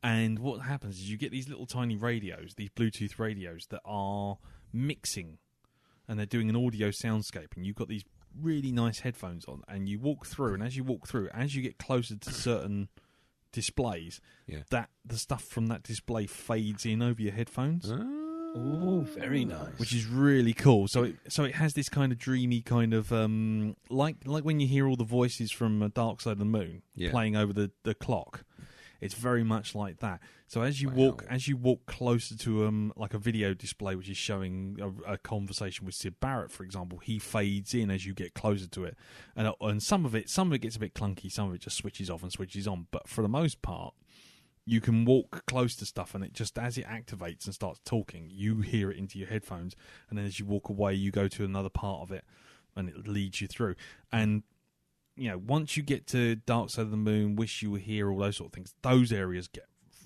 And what happens is you get these little tiny radios, these Bluetooth radios that are mixing, and they're doing an audio soundscape, and you've got these really nice headphones on, and you walk through, and as you walk through, as you get closer to certain displays, that the stuff from that display fades in over your headphones. Oh, very nice. Which is really cool. So it has this kind of dreamy kind of like when you hear all the voices from Dark Side of the Moon playing over the clock. It's very much like that. So as you walk closer to like a video display which is showing a conversation with Sid Barrett, for example, he fades in as you get closer to it, and some of it gets a bit clunky, some of it just switches off and switches on. But for the most part, you can walk close to stuff, and it just, as it activates and starts talking, you hear it into your headphones, and then as you walk away, you go to another part of it, and it leads you through. And once you get to Dark Side of the Moon, Wish You Were Here, all those sort of things, those areas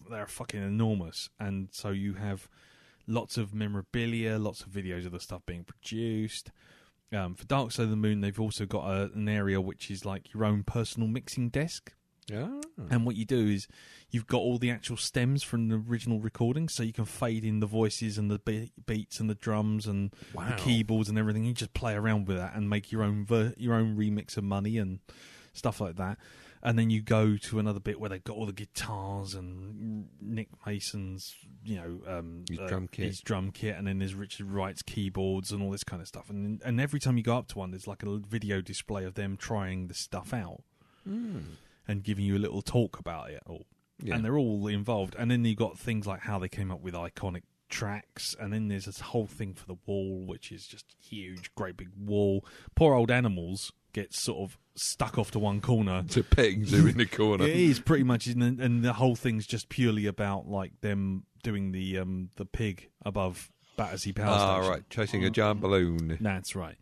they're fucking enormous, and so you have lots of memorabilia, lots of videos of the stuff being produced. For Dark Side of the Moon, they've also got an area which is like your own personal mixing desk. Yeah. And what you do is you've got all the actual stems from the original recording, so you can fade in the voices and the beats and the drums and the keyboards and everything. You just play around with that and make your own remix of Money and stuff like that. And then you go to another bit where they've got all the guitars and Nick Mason's, his drum kit, and then there's Richard Wright's keyboards and all this kind of stuff. And every time you go up to one, there's like a video display of them trying the stuff out. And giving you a little talk about it all. And they're all involved. And then you've got things like how they came up with iconic tracks, and then there's this whole thing for the wall, which is just huge, great big wall. Poor old animals get sort of stuck off to one corner. It's a petting zoo in the corner. It is pretty much, and the whole thing's just purely about like them doing the pig above Battersea Power Station. Right, chasing a giant balloon. That's right.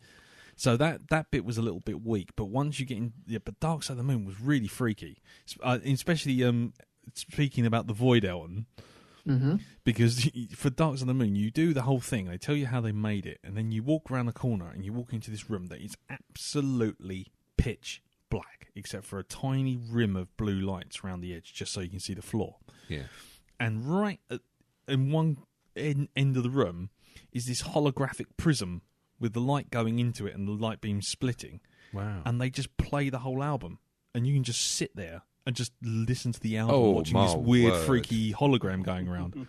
So that bit was a little bit weak, but once you get in, but Dark Side of the Moon was really freaky, especially speaking about the Void Elton, because for Dark Side of the Moon, you do the whole thing. They tell you how they made it, and then you walk around the corner and you walk into this room that is absolutely pitch black, except for a tiny rim of blue lights around the edge, just so you can see the floor. Yeah, and right in one end of the room is this holographic prism with the light going into it and the light beam splitting. Wow. And they just play the whole album. And you can just sit there and just listen to the album watching this weird, freaky hologram going around.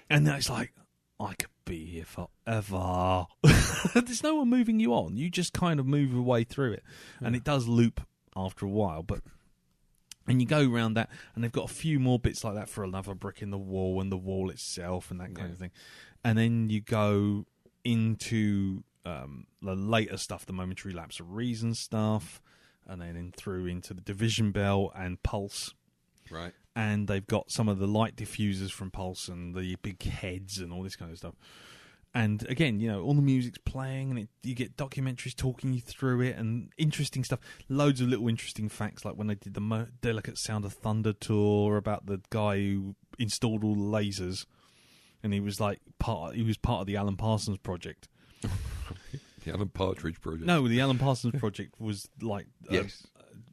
And then it's like, I could be here forever. There's no one moving you on. You just kind of move your way through it. And it does loop after a while. And you go around that, and they've got a few more bits like that for another brick in the wall and the wall itself and that kind of thing. And then you go into the later stuff, the Momentary Lapse of Reason stuff, and then through into the Division Bell and Pulse. Right. And they've got some of the light diffusers from Pulse and the big heads and all this kind of stuff. And again, all the music's playing, and you get documentaries talking you through it, and interesting stuff. Loads of little interesting facts, like when they did the Delicate Sound of Thunder tour about the guy who installed all the lasers. And he was part of the Alan Parsons project. The Alan Partridge project. No, the Alan Parsons project was like,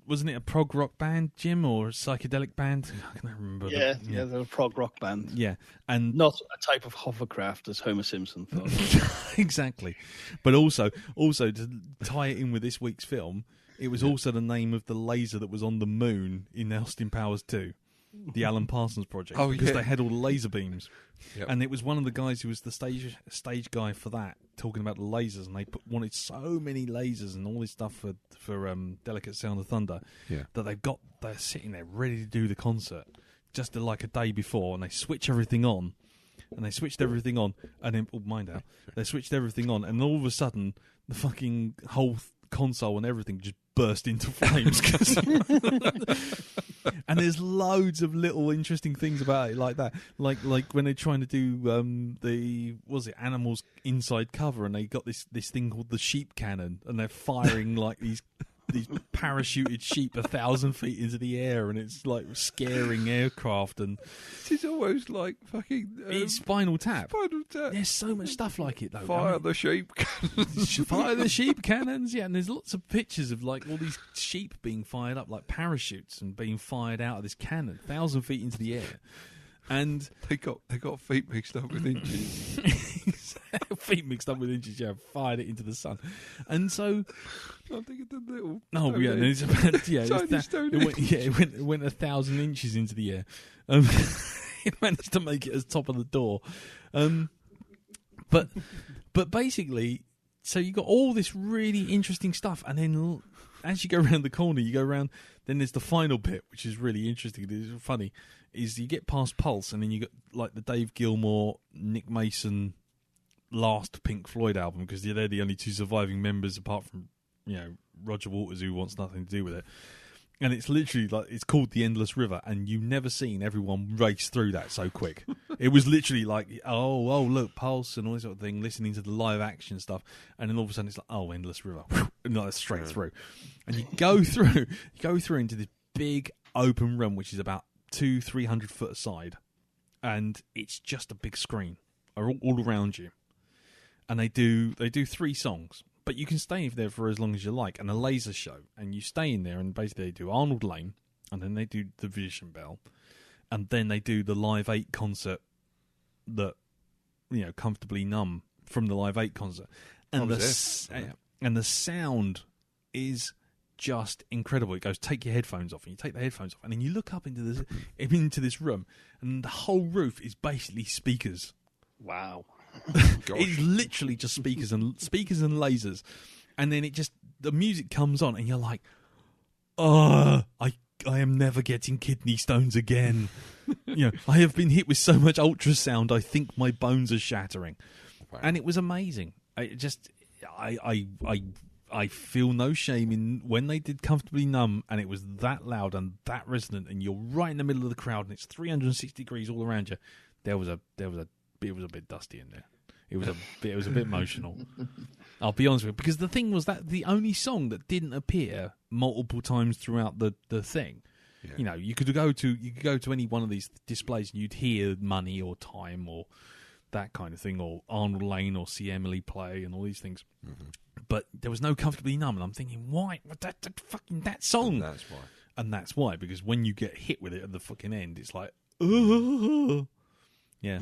wasn't it a prog rock band, Jim, or a psychedelic band? I can't remember. Yeah, they're a prog rock band. Yeah, and not a type of hovercraft as Homer Simpson thought. Exactly, but also to tie it in with this week's film, it was also the name of the laser that was on the moon in Austin Powers 2. The Alan Parsons project, because they had all the laser beams, and it was one of the guys who was the stage guy for that, talking about the lasers, and they wanted so many lasers and all this stuff for Delicate Sound of Thunder that they're sitting there ready to do the concert just like a day before, and they switch everything on, and they switched everything on, and then they switched everything on, and all of a sudden the fucking whole console and everything just burst into flames. And there's loads of little interesting things about it like that, like when they're trying to do animals inside cover, and they got this thing called the sheep cannon, and they're firing like these parachuted sheep 1,000 feet into the air, and it's like scaring aircraft, and it's almost like fucking it's Spinal Tap. There's so much stuff like it though. Fire the sheep cannons. Fire the sheep cannons, and there's lots of pictures of like all these sheep being fired up like parachutes and being fired out of this cannon 1,000 feet into the air, and they got feet mixed up with inches. feet mixed up with inches. Yeah, fired it into the sun, and so I think it's a little. oh yeah, and it's about it went 1,000 inches into the air. It managed to make it as top of the door, but basically, so you got all this really interesting stuff, and then as you go around the corner, you go around. Then there's the final bit, which is really interesting. It's funny. Is you get past Pulse, and then you got like the Dave Gilmour, Nick Mason last Pink Floyd album, because they're the only two surviving members apart from Roger Waters, who wants nothing to do with it. And it's literally like it's called The Endless River, and you've never seen everyone race through that so quick. It was literally like, oh look, Pulse and all this sort of thing, listening to the live action stuff, and then all of a sudden it's like, oh, Endless River, and like straight through, and you go through into this big open room, which is about 200-300 foot aside, and it's just a big screen all around you, and they do 3 songs. But you can stay there for as long as you like, and a laser show. And you stay in there, and basically they do Arnold Lane, and then they do the Vision Bell, and then they do the Live 8 concert that, Comfortably Numb from the Live 8 concert. And and the sound is just incredible. It goes, take your headphones off, and you take the headphones off, and then you look up into this room, and the whole roof is basically speakers. Wow. It's literally just speakers and lasers, and then the music comes on, and you're like, I am never getting kidney stones again. I have been hit with so much ultrasound, I think my bones are shattering. Wow. And it was amazing. I feel no shame in when they did Comfortably Numb, and it was that loud and that resonant, and you're right in the middle of the crowd, and it's 360 degrees all around you. It was a bit dusty in there. It was a bit emotional. I'll be honest with you, because the thing was that the only song that didn't appear multiple times throughout the thing. Yeah. You could go to any one of these displays and you'd hear Money or Time or that kind of thing, or Arnold Lane or See Emily Play and all these things. Mm-hmm. But there was no Comfortably Numb, and I'm thinking, why? That song. And that's why, because when you get hit with it at the fucking end, it's like, yeah.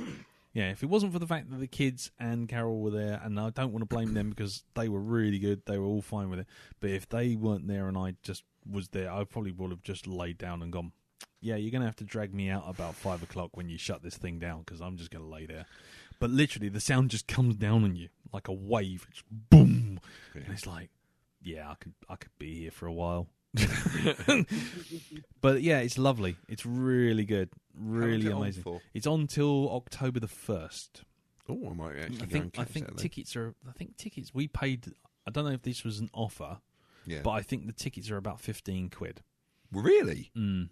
Yeah, if it wasn't for the fact that the kids and Carol were there, and I don't want to blame them because they were really good, they were all fine with it, but if they weren't there and I just was there, I probably would have just laid down and gone, yeah, you're going to have to drag me out about 5 o'clock when you shut this thing down, because I'm just going to lay there. But literally, the sound just comes down on you like a wave. It's boom! Yeah. And it's like, yeah, I could be here for a while. But yeah, it's lovely. It's really good, really amazing. It's on till October the 1st. Oh, I might actually. I think tickets we paid. I don't know if this was an offer, but I think the tickets are about £15. Really? Mm.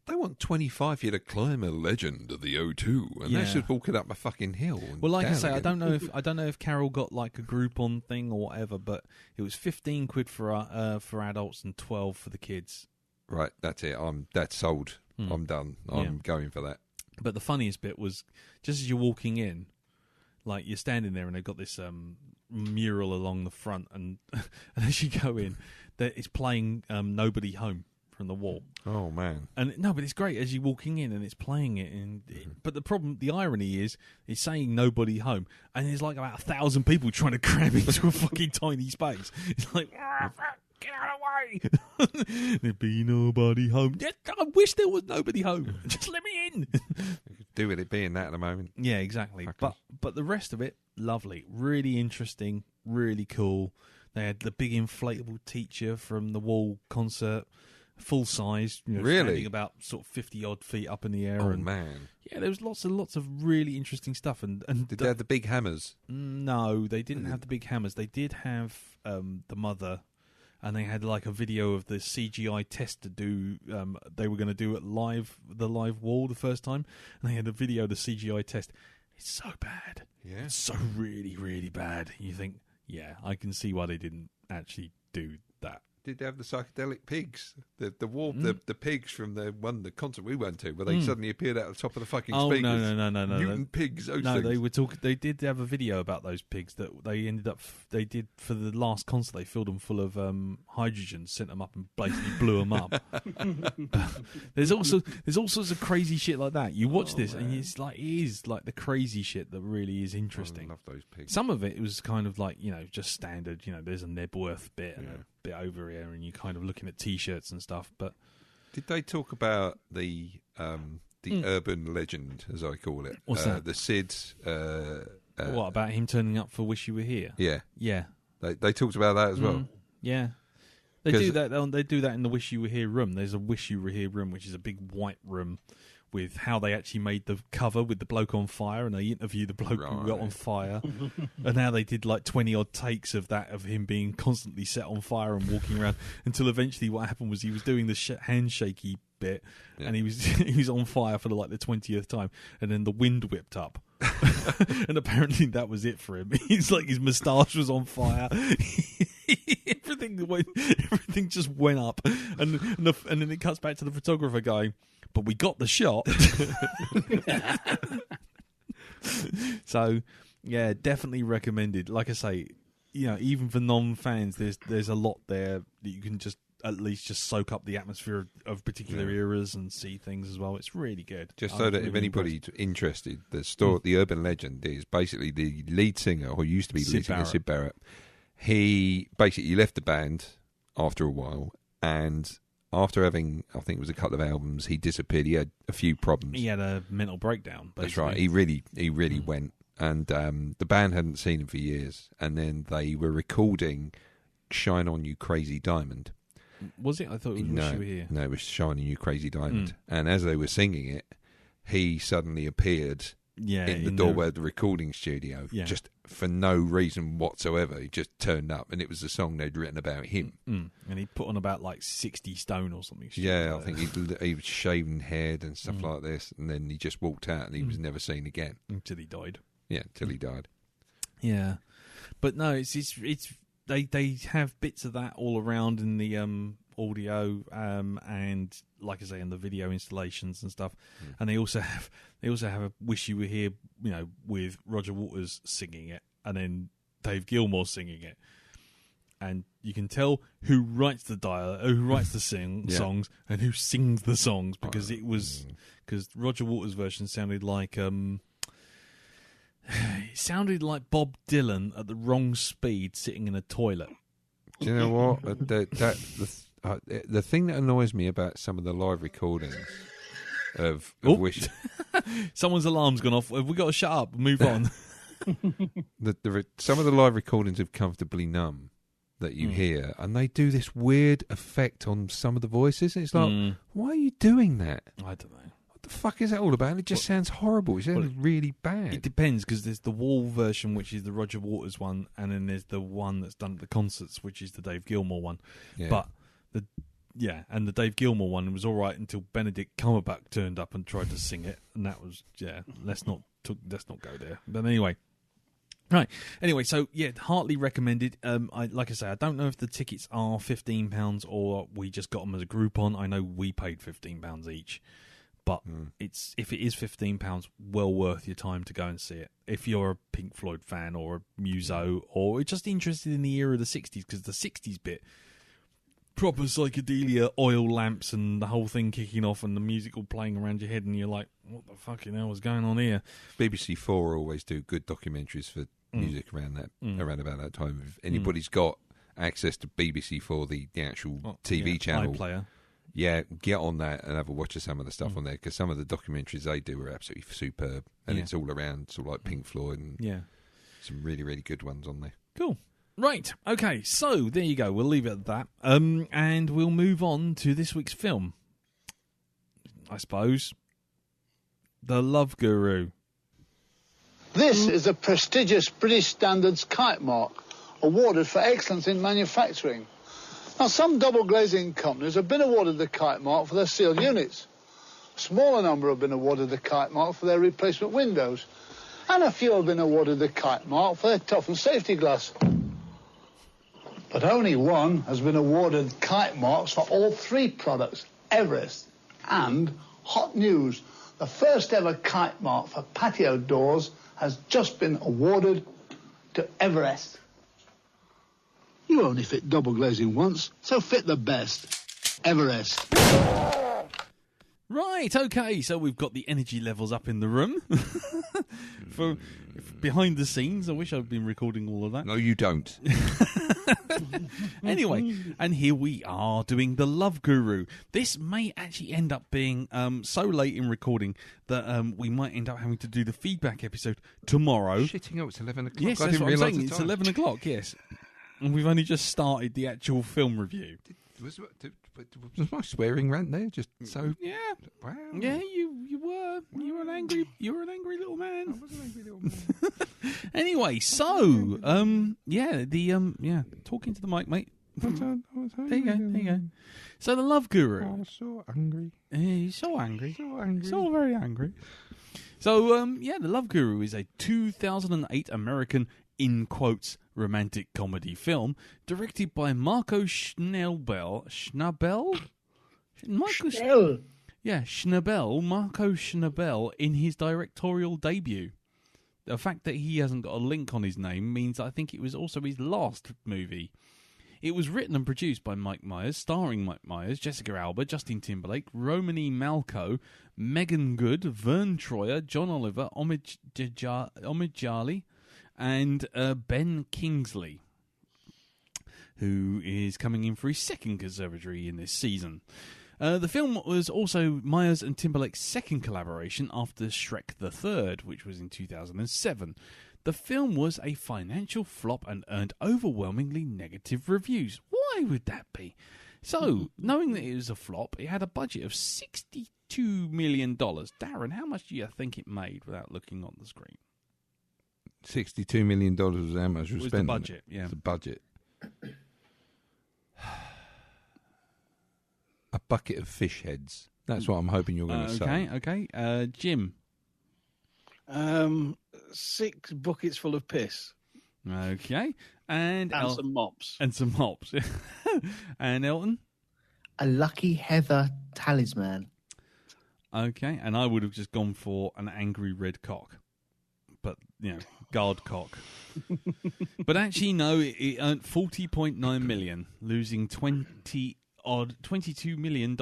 They want 25 for you to climb a legend of the O2, and that's just walking up a fucking hill. Well, like I say, I don't know if Carol got like a Groupon thing or whatever, but it was £15 for adults and 12 for the kids. Right, that's it. That's sold. I'm done. I'm going for that. But the funniest bit was just as you're walking in, like you're standing there, and they've got this mural along the front, and as you go in, it's playing "Nobody Home" from the wall. Oh man! And no, but it's great as you're walking in and it's playing it. But the irony is, it's saying "Nobody Home," and there's like about 1,000 people trying to cram into a fucking tiny space. It's like, get out of the way! There'd be nobody home. I wish there was nobody home. Just let me in. Do with it being that at the moment. Yeah, exactly. But the rest of it, lovely, really interesting, really cool. They had the big inflatable teacher from the Wall concert. Full size, really, standing about sort of 50 odd feet up in the air. Oh and, man! Yeah, there was lots of really interesting stuff. And did they have the big hammers? No, they didn't have the big hammers. They did have the mother, and they had like a video of the CGI test to do. They were going to do it the live wall the first time, and they had a video of the CGI test. It's so bad. Yeah, it's so really, really bad. You think, yeah, I can see why they didn't actually do that. did they have the psychedelic pigs? The pigs from the concert we went to, where they suddenly appeared out of the top of the fucking speakers. No. Mutant pigs. Those No, things. they were talking. They did have a video about those pigs that they ended up. They did for the last concert. They filled them full of hydrogen, sent them up, and basically blew them up. there's all sorts of crazy shit like that. You watch this, and it is like the crazy shit that really is interesting. I love those pigs. Some of it was kind of like, just standard. There's a Nebworth bit and a bit over here, and you're kind of looking at T-shirts and stuff. But did they talk about the urban legend, as I call it? What's that? The Sid's. What about him turning up for "Wish You Were Here"? Yeah. They talked about that as well. Yeah. They do that. They do that in the "Wish You Were Here" room. There's a "Wish You Were Here" room, which is a big white room with how they actually made the cover with the bloke on fire, and they interviewed the bloke who got on fire, and how they did like 20 odd takes of that, of him being constantly set on fire and walking around, until eventually what happened was he was doing the handshaky bit, and he was on fire for like the 20th time, and then the wind whipped up. And apparently that was it for him. He's like, his moustache was on fire. Everything just went up, and then it cuts back to the photographer going, "But we got the shot." So, yeah, definitely recommended. Like I say, even for non-fans, there's a lot there that you can just at least just soak up the atmosphere of particular eras and see things as well. It's really good. Just so that if anybody's interested, the urban legend is basically the lead singer, or used to be the lead singer, Sid Barrett. He basically left the band after a while, and after having, I think it was a couple of albums, he disappeared. He had a few problems. He had a mental breakdown, basically. That's right. He really went. And the band hadn't seen him for years. And then they were recording Shine On You Crazy Diamond. Was it? I thought it was Wish You Were Here. No, it was Shine On You Crazy Diamond. And as they were singing it, he suddenly appeaed in the doorway of the recording studio, just for no reason whatsoever. He just turned up, and it was the song they'd written about him. And he put on about like 60 stone or something. Yeah, I think he was shaven head and stuff like this, and then he just walked out, and he was never seen again until he died. Yeah, until he died. Yeah, but no, it's they have bits of that all around in the audio, and like I say, in the video installations and stuff. And they also have a "Wish You Were Here," with Roger Waters singing it, and then Dave Gilmour singing it, and you can tell who writes the songs and who sings the songs, because because Roger Waters' version sounded like it sounded like Bob Dylan at the wrong speed, sitting in a toilet. Do you know what? The thing that annoys me about some of the live recordings of Wish... Someone's alarm's gone off. Have we got to shut up and move on? Some of the live recordings of Comfortably Numb that you hear, and they do this weird effect on some of the voices. And it's like, why are you doing that? I don't know. What the fuck is that all about? It just sounds horrible. It sounds really bad. It depends, because there's the Wall version, which is the Roger Waters one, and then there's the one that's done at the concerts, which is the Dave Gilmour one. Yeah. But and the Dave Gilmour one was all right until Benedict Cumberbatch turned up and tried to sing it, and that was let's not go there. But anyway. Right. Anyway, so heartily recommended. Like I say, I don't know if the tickets are £15 or we just got them as a Groupon. I know we paid £15 each. But if it is £15, well worth your time to go and see it. If you're a Pink Floyd fan or a muso, or just interested in the era of the 60s, because the 60s bit, proper psychedelia, oil lamps and the whole thing kicking off and the music all playing around your head, and you're like, what the fucking hell was going on here? BBC 4 always do good documentaries for music around about that time. If anybody's got access to BBC 4, the actual TV channel, iPlayer. Yeah, get on that and have a watch of some of the stuff on there, because some of the documentaries they do are absolutely superb, and it's all around sort of like Pink Floyd and some really, really good ones on there. Cool. Right, okay, so there you go. We'll leave it at that, and we'll move on to this week's film, I suppose. The Love Guru. This is a prestigious British Standards Kite Mark, awarded for excellence in manufacturing. Now, some double glazing companies have been awarded the Kite Mark for their sealed units. A smaller number have been awarded the Kite Mark for their replacement windows. And a few have been awarded the Kite Mark for their toughened safety glass. But only one has been awarded kite marks for all 3 products, Everest. And hot news, the first ever kite mark for patio doors has just been awarded to Everest. You only fit double glazing once, so fit the best. Everest. Right, okay, so we've got the energy levels up in the room. For behind the scenes, I wish I'd been recording all of that. No, you don't. Anyway, and here we are doing the Love Guru. This may actually end up being so late in recording that we might end up having to do the feedback episode tomorrow. Shitting out, it's 11 o'clock. Yes, I that's didn't what I'm realise saying. the It's time. 11 o'clock, yes. And we've only just started the actual film review. Was my swearing rant there? Just so... Yeah. Wow. Yeah, you were. You were an angry little man. I was an angry little man. Anyway, so talking to the mic, mate. There you go. So the Love Guru. I was so angry. He's so angry. So angry. So very angry. So, the Love Guru is a 2008 American, in quotes, romantic comedy film directed by Marco Schnabel. Marco Schnabel in his directorial debut. The fact that he hasn't got a link on his name means I think it was also his last movie. It was written and produced by Mike Myers, starring Mike Myers, Jessica Alba, Justin Timberlake, Romany Malco, Megan Good, Vern Troyer, John Oliver, Omid Jali, and Ben Kingsley, who is coming in for his second Conservatory in this season. The film was also Myers and Timberlake's second collaboration after Shrek the Third, which was in 2007. The film was a financial flop and earned overwhelmingly negative reviews. Why would that be? So, knowing that it was a flop, it had a budget of $62 million. Darren, how much do you think it made without looking on the screen? $62 million was how much was spent. The budget, yeah. The budget. A bucket of fish heads. That's what I'm hoping you're going to say. Okay. Jim? 6 buckets full of piss. Okay. And some mops. And some mops. And Elton? A lucky heather talisman. Okay. And I would have just gone for an angry red cock. But, guard cock. But actually, no, it earned $40.9 million, losing $22 million.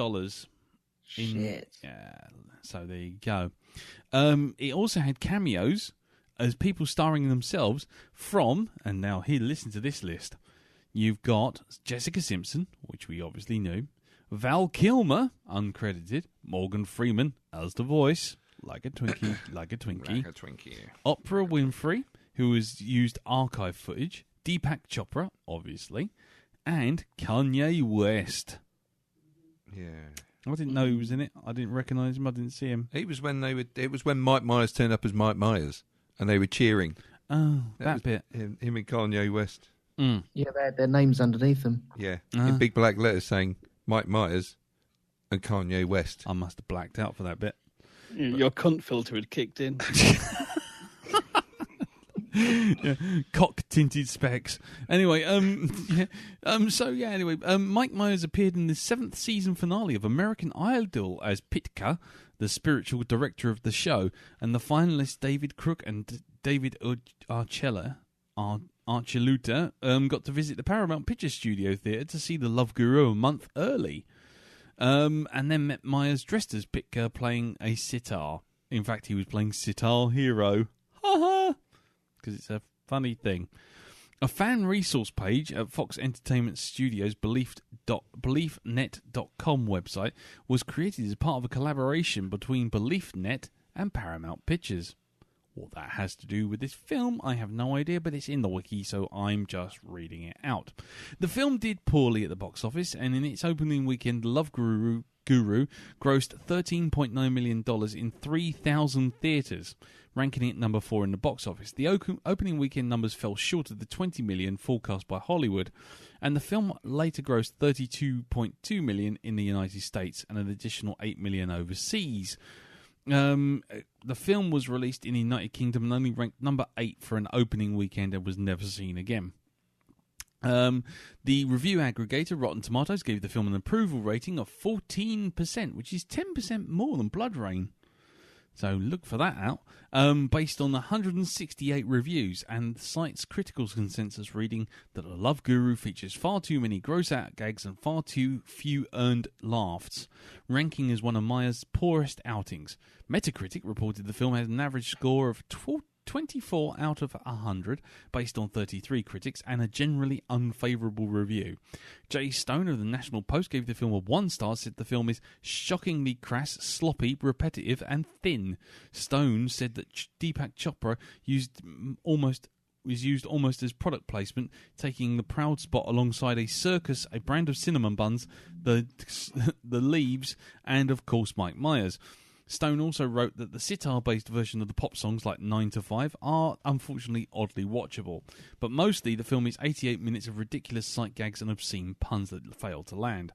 Shit. Yeah, so there you go. It also had cameos as people starring themselves from, and now here, listen to this list. You've got Jessica Simpson, which we obviously knew, Val Kilmer, uncredited, Morgan Freeman as the voice, like a Twinkie. Like a Twinkie. Oprah Winfrey, who has used archive footage, Deepak Chopra, obviously, and Kanye West. Yeah. I didn't know he was in it. I didn't recognise him. I didn't see him. It was when Mike Myers turned up as Mike Myers, and they were cheering. Oh, that bit. Him and Kanye West. Mm. Yeah, their names underneath them. Yeah, in big black letters saying Mike Myers and Kanye West. I must have blacked out for that bit. Your cunt filter had kicked in. Cock tinted specs. Anyway, Mike Myers appeared in the 7th season finale of American Idol as Pitka, the spiritual director of the show, and the finalists David Crook and David Archuluta got to visit the Paramount Pictures Studio Theatre to see the Love Guru a month early. And then met Myers dressed as Pitka playing a sitar. In fact, he was playing Sitar Hero. Ha ha! Because it's a funny thing. A fan resource page at Fox Entertainment Studios' BeliefNet.com website was created as part of a collaboration between BeliefNet and Paramount Pictures. What that has to do with this film, I have no idea, but it's in the wiki, so I'm just reading it out. The film did poorly at the box office, and in its opening weekend, Love Guru grossed $13.9 million in 3,000 theatres, ranking it number 4 in the box office. The opening weekend numbers fell short of the $20 million forecast by Hollywood, and the film later grossed $32.2 million in the United States and an additional $8 million overseas. The film was released in the United Kingdom and only ranked number 8 for an opening weekend and was never seen again. The review aggregator Rotten Tomatoes gave the film an approval rating of 14%, which is 10% more than Blood Rain. So look for that out. Based on 168 reviews and the site's critical consensus reading that The Love Guru features far too many gross-out gags and far too few earned laughs, ranking as one of Meyer's poorest outings. Metacritic reported the film had an average score of 24 out of 100, based on 33 critics, and a generally unfavourable review. Jay Stone of the National Post gave the film a 1 star, said the film is shockingly crass, sloppy, repetitive, and thin. Stone said that Deepak Chopra was used almost as product placement, taking the proud spot alongside a circus, a brand of cinnamon buns, the Leaves, and of course Mike Myers. Stone also wrote that the sitar-based version of the pop songs like 9 to 5 are unfortunately oddly watchable, but mostly the film is 88 minutes of ridiculous sight gags and obscene puns that fail to land.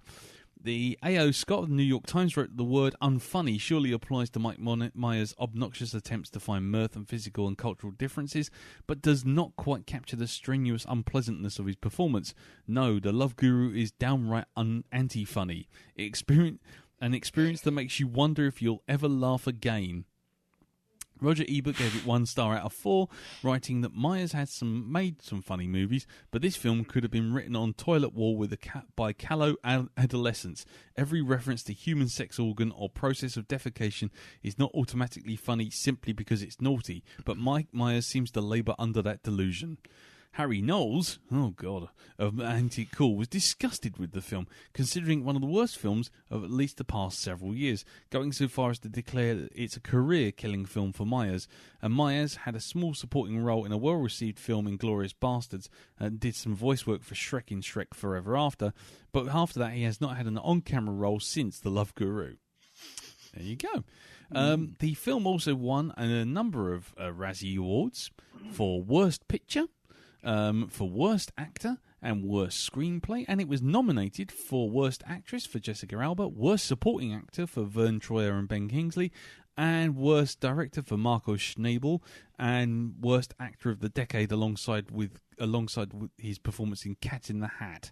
The A.O. Scott of the New York Times wrote the word unfunny surely applies to Mike Myers' obnoxious attempts to find mirth and physical and cultural differences, but does not quite capture the strenuous unpleasantness of his performance. No, The Love Guru is downright anti-funny. An experience that makes you wonder if you'll ever laugh again. Roger Ebert gave it 1 star out of 4, writing that Myers had made some funny movies, but this film could have been written on toilet wall by callow adolescents. Every reference to human sex organ or process of defecation is not automatically funny simply because it's naughty, but Mike Myers seems to labour under that delusion. Harry Knowles, of Antique Cool, was disgusted with the film, considering it one of the worst films of at least the past several years, going so far as to declare that it's a career-killing film for Myers. And Myers had a small supporting role in a well-received film, Inglourious Bastards, and did some voice work for Shrek in Shrek Forever After, but after that he has not had an on-camera role since The Love Guru. There you go. The film also won a number of Razzie Awards for Worst Picture, for Worst Actor and Worst Screenplay, and it was nominated for Worst Actress for Jessica Alba, Worst Supporting Actor for Vern Troyer and Ben Kingsley, and Worst Director for Marco Schnabel, and Worst Actor of the Decade alongside with his performance in Cat in the Hat.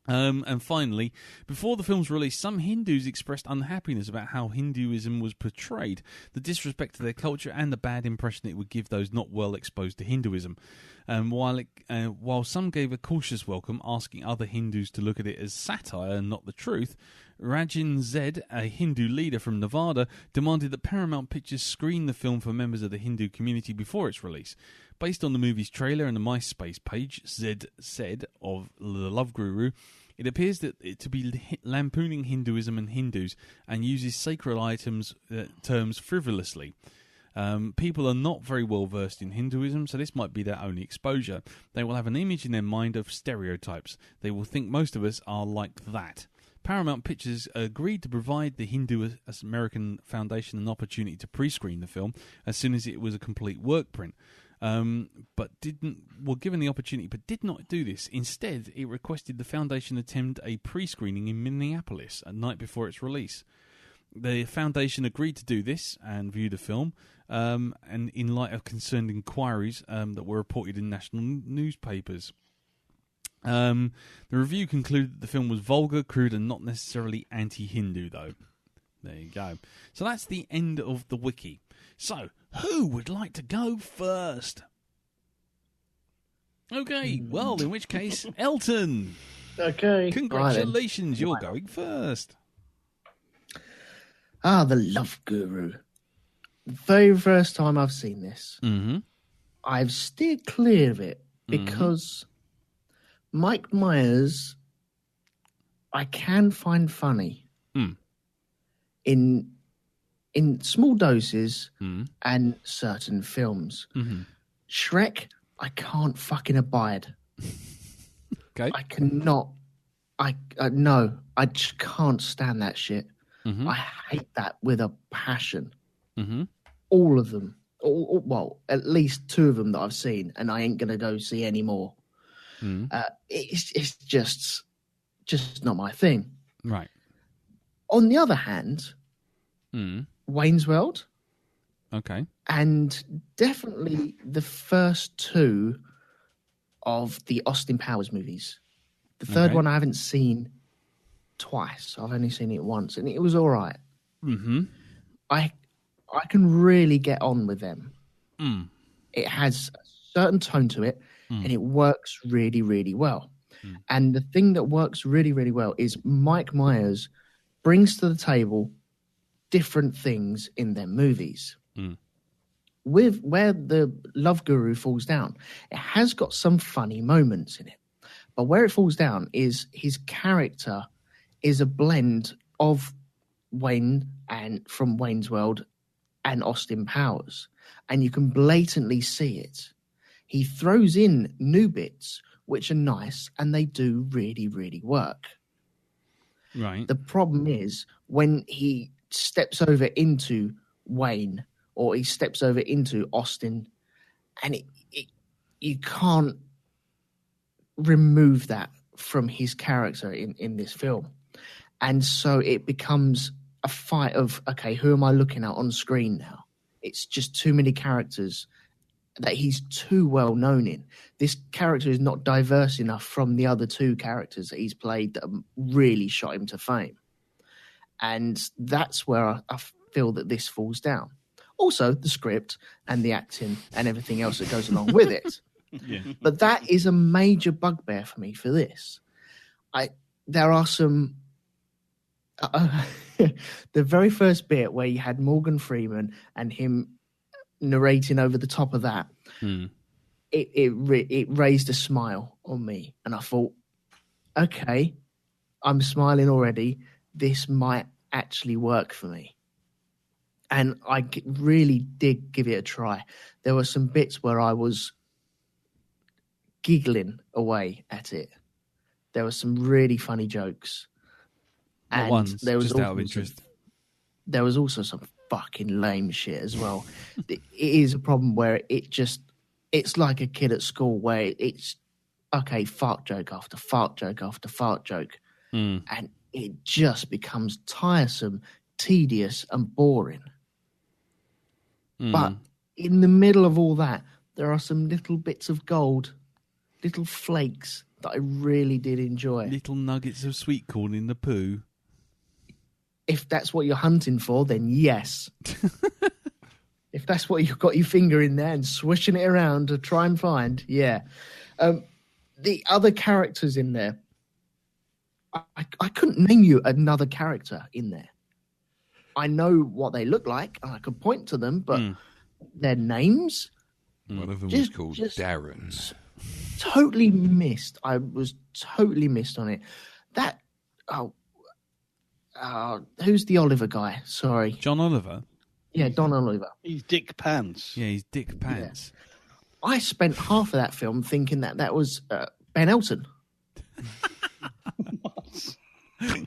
And finally, before the film's release, some Hindus expressed unhappiness about how Hinduism was portrayed, the disrespect to their culture, and the bad impression it would give those not well exposed to Hinduism. While some gave a cautious welcome, asking other Hindus to look at it as satire and not the truth, Rajan Zed, a Hindu leader from Nevada, demanded that Paramount Pictures screen the film for members of the Hindu community before its release. Based on the movie's trailer and the MySpace page, Zed said of The Love Guru, it appears that it to be lampooning Hinduism and Hindus and uses sacred terms frivolously. People are not very well versed in Hinduism, so this might be their only exposure. They will have an image in their mind of stereotypes. They will think most of us are like that. Paramount Pictures agreed to provide the Hindu American Foundation an opportunity to pre-screen the film as soon as it was a complete work print. Given the opportunity, but did not do this. Instead, it requested the foundation attend a pre-screening in Minneapolis a night before its release. The foundation agreed to do this and view the film, and in light of concerned inquiries that were reported in national newspapers. The review concluded that the film was vulgar, crude, and not necessarily anti-Hindu, though. There you go. So that's the end of the wiki. So, who would like to go first? Okay, well, in which case, Elton. Okay. Congratulations, you're going first. The Love Guru. The very first time I've seen this, I've steered clear of it because Mike Myers, I can find funny in small doses and certain films. Shrek, I can't fucking abide. Okay. I cannot. No, I just can't stand that shit. I hate that with a passion. All of them. Well, at least 2 of them that I've seen, and I ain't going to go see any more. It's just not my thing. Right. On the other hand, Wayne's World. Okay. And definitely the first 2 of the Austin Powers movies. The third one I haven't seen twice. I've only seen it once, and it was all right. Mm-hmm. I can really get on with them. Mm. It has a certain tone to it, and it works really, really well. And the thing that works really, really well is Mike Myers brings to the table different things in their movies. With where the Love Guru falls down, it has got some funny moments in it. But where it falls down is his character is a blend of Wayne and from Wayne's World and Austin Powers. And you can blatantly see it. He throws in new bits, which are nice, and they do really, really work. Right. The problem is when he steps over into Wayne or he steps over into Austin, and you can't remove that from his character in this film. And so it becomes a fight of, okay, who am I looking at on screen now? It's just too many characters that he's too well known in. This character is not diverse enough from the other two characters that he's played that really shot him to fame. And that's where I feel that this falls down. Also, the script and the acting and everything else that goes along with it. Yeah. But that is a major bugbear for me for this. There are some... the very first bit where you had Morgan Freeman and him narrating over the top of that, it raised a smile on me. And I thought, okay, I'm smiling already. This might actually work for me. And I really did give it a try. There were some bits where I was giggling away at it. There were some really funny jokes. What ones? There was just out of interest. There was also some fucking lame shit as well. It is a problem where it's like a kid at school where it's, okay, fart joke after fart joke after fart joke. And it just becomes tiresome, tedious, and boring. But in the middle of all that, there are some little bits of gold, little flakes that I really did enjoy. Little nuggets of sweet corn in the poo. If that's what you're hunting for, then yes. If that's what you've got your finger in there and swishing it around to try and find, yeah. The other characters in there, I couldn't name you another character in there. I know what they look like, and I could point to them, but their names... One of them was called Darren. Totally missed. I was totally missed on it. That... who's the Oliver guy? Sorry. John Oliver? Yeah, Don Oliver. He's Dick Pants. Yeah, he's Dick Pants. Yeah. I spent half of that film thinking that was Ben Elton. What?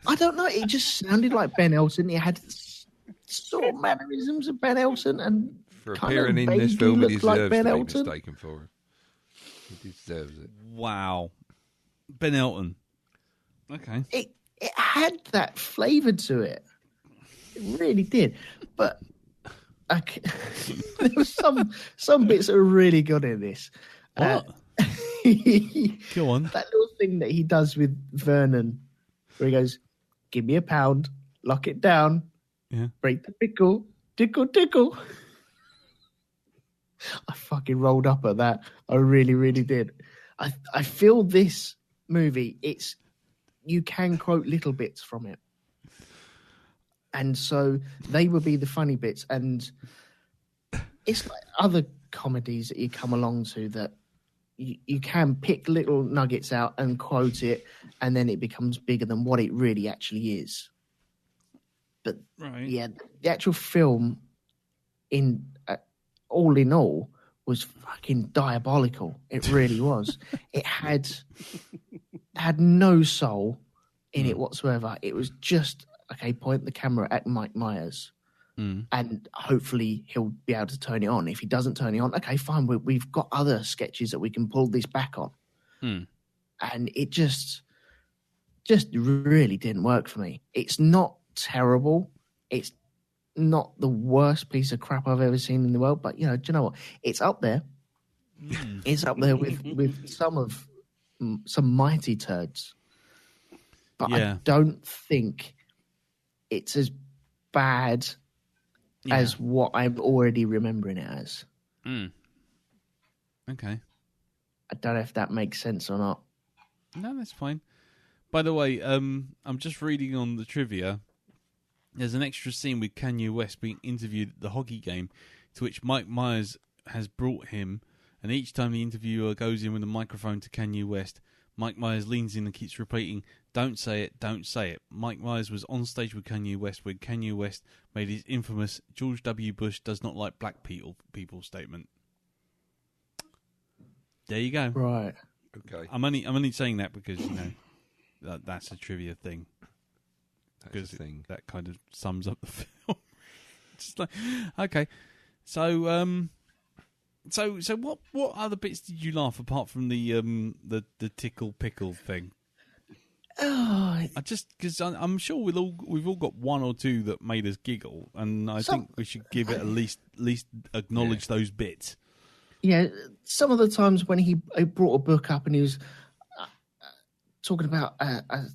I don't know. It just sounded like Ben Elton. It had sort of mannerisms of Ben Elton, and for appearing in this film, he deserves like Ben Elton. Mistaken for it. He deserves it. Wow, Ben Elton. Okay. It had that flavour to it. It really did. But there was some bits that were really good in this. What? Go on. That little thing that he does with Vernon, where he goes, "Give me £1, lock it down, break the pickle, tickle, tickle." I fucking rolled up at that. I really, really did. I feel this movie, you can quote little bits from it. And so they would be the funny bits. And it's like other comedies that you come along to that you can pick little nuggets out and quote it, and then it becomes bigger than what it really actually is. But yeah, the actual film all in all was fucking diabolical. It really was. It had no soul in it whatsoever. It was just, okay, point the camera at Mike Myers and hopefully he'll be able to turn it on. If he doesn't turn it on, okay, fine. We've got other sketches that we can pull this back on. And it just really didn't work for me. It's not terrible. It's not the worst piece of crap I've ever seen in the world, but do you know what? It's up there. It's up there with some mighty turds. But I don't think it's as bad as what I'm already remembering it as. Okay. I don't know if that makes sense or not. No, that's fine. By the way, I'm just reading on the trivia. There's an extra scene with Kanye West being interviewed at the hockey game, to which Mike Myers has brought him, and each time the interviewer goes in with a microphone to Kanye West, Mike Myers leans in and keeps repeating, "Don't say it, don't say it." Mike Myers was on stage with Kanye West when Kanye West made his infamous George W. Bush does not like black people statement. There you go. Right. Okay. I'm only saying that because, that's a trivia thing. That's the thing. That kind of sums up the film. Just like, okay. So what other bits did you laugh apart from the tickle pickle thing? Oh, Because I'm sure we've all got one or two that made us giggle, and I think we should give it at least acknowledge those bits. Yeah, some of the times when he brought a book up and he was talking about a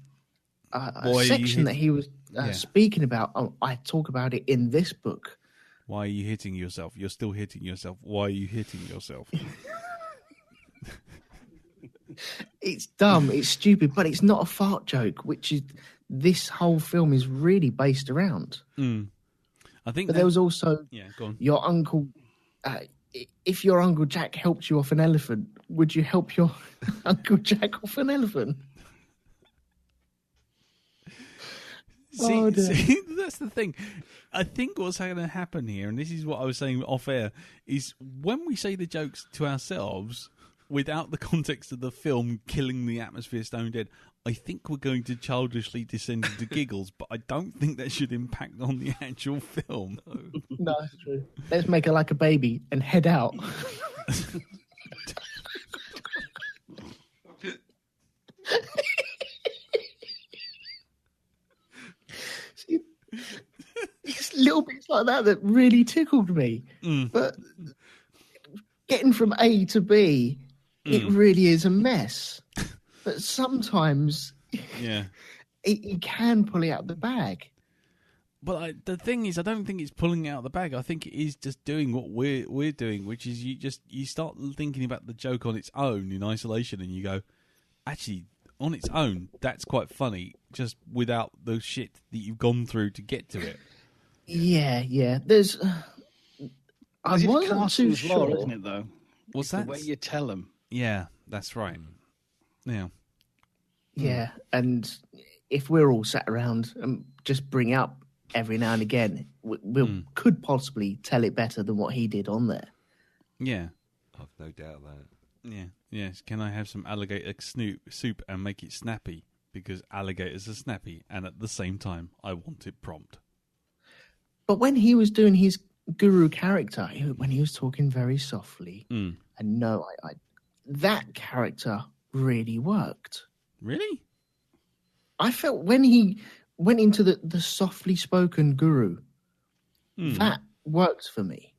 section that he was speaking about, I talk about it in this book. Why are you hitting yourself? You're still hitting yourself. Why are you hitting yourself? It's dumb, it's stupid, but it's not a fart joke, which is this whole film is really based around. I think. But there was also go on. Your uncle. If your Uncle Jack helped you off an elephant, would you help your Uncle Jack off an elephant? See, that's the thing. I think what's going to happen here, and this is what I was saying off air, is when we say the jokes to ourselves without the context of the film killing the atmosphere stone dead, I think we're going to childishly descend into giggles, but I don't think that should impact on the actual film. No, that's true. Let's make her like a baby and head out. See, it's little bits like that really tickled me. But getting from A to B, it really is a mess. But sometimes, he can pull it out of the bag. But the thing is, I don't think it's pulling it out of the bag. I think it is just doing what we're doing, which is you start thinking about the joke on its own in isolation, and you go, actually, on its own, that's quite funny, just without the shit that you've gone through to get to it. Yeah. There's. I wasn't too sure, isn't it? Though, what's that? The way you tell them. Yeah, that's right. Yeah, and if we're all sat around and just bring up every now and again, we could possibly tell it better than what he did on there. Yeah. I've no doubt that. Yeah. Yes. Can I have some alligator soup and make it snappy? Because alligators are snappy, and at the same time, I want it prompt. But when he was doing his guru character, when he was talking very softly, and that character really worked. Really? I felt when he went into the softly spoken guru, that works for me.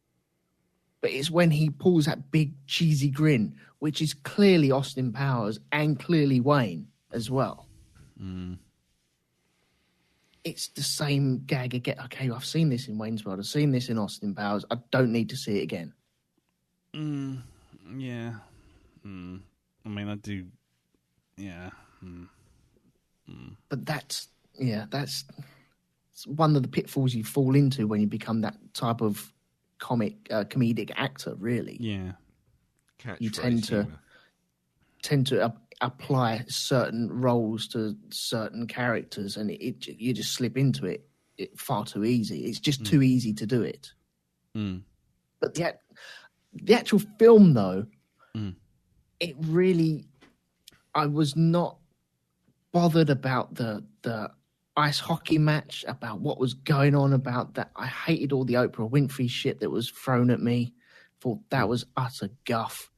But it's when he pulls that big cheesy grin, which is clearly Austin Powers and clearly Wayne as well. It's the same gag again. Okay, I've seen this in Wayne's World. I've seen this in Austin Powers. I don't need to see it again. Yeah. I mean, I do. Yeah. But that's one of the pitfalls you fall into when you become that type of comedic actor. Really, yeah. You tend to apply certain roles to certain characters, and you just slip into it far too easy. It's just too easy to do it. But the actual film, though, it really, I was not bothered about the ice hockey match, about what was going on about that. I hated all the Oprah Winfrey shit that was thrown at me. Thought that was utter guff.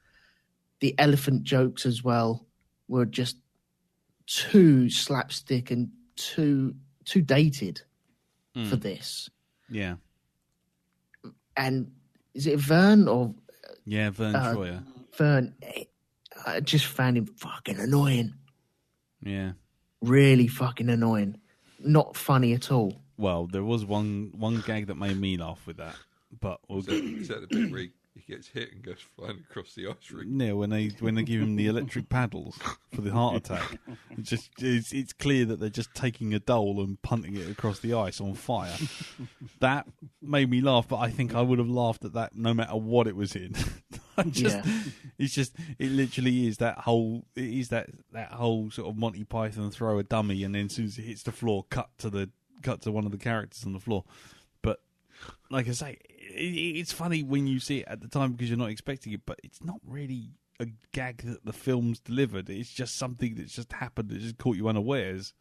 The elephant jokes as well were just too slapstick and too dated for this. Yeah. And is it Vern or... Yeah, Vern Troyer. Vern, I just found him fucking annoying. Yeah. Really fucking annoying. Not funny at all. Well, there was one gag that made me laugh with that, but Is that the bit where he gets hit and goes flying across the ice rink? yeah, when they give him the electric paddles for the heart attack, it's clear that they're just taking a dole and punting it across the ice on fire. That made me laugh, but I think I would have laughed at that no matter what it was in. It literally is that whole sort of Monty Python throw a dummy, and then as soon as it hits the floor, cut to one of the characters on the floor. But like I say, it's funny when you see it at the time because you're not expecting it, but it's not really a gag that the film's delivered. It's just something that's just happened that just caught you unawares.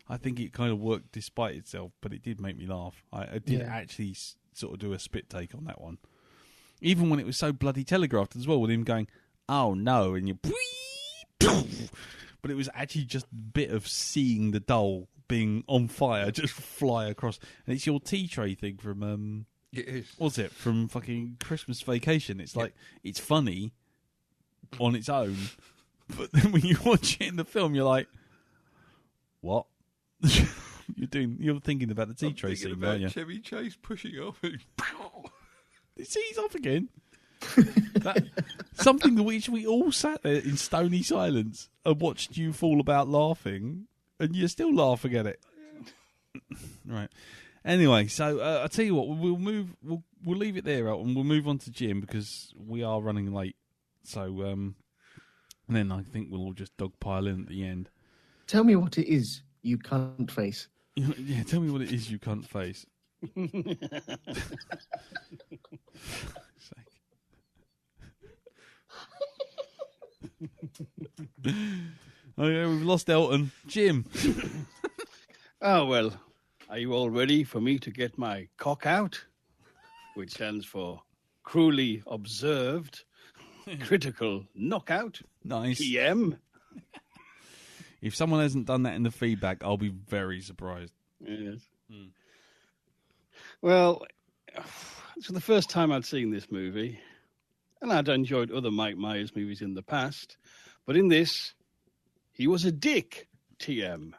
I think it kind of worked despite itself, but it did make me laugh. I did actually sort of do a spit take on that one. Even when it was so bloody telegraphed as well, with him going, "Oh no," and you, but it was actually just a bit of seeing the doll being on fire just fly across, and it's your tea tray thing from It is. what's it from fucking Christmas Vacation? It's like it's funny on its own, but then when you watch it in the film, you're like, "What?" You're thinking about the tea tray scene, aren't you? Chevy Chase pushing off. He's off again. Something which we all sat there in stony silence and watched you fall about laughing, and you're still laughing at it. Right. Anyway, so I'll tell you what, we'll leave it there, and we'll move on to Jim because we are running late. So and then I think we'll all just dogpile in at the end. Tell me what it is, you cunt face. Yeah, tell me what it is, you cunt face. Oh yeah, we've lost Elton. Jim. Oh, well, are you all ready for me to get my cock out? Which stands for cruelly observed, critical knockout, Nice. PM. If someone hasn't done that in the feedback, I'll be very surprised. Yes. Well, it's the first time I'd seen this movie, and I'd enjoyed other Mike Myers movies in the past, but in this, he was a dick, TM.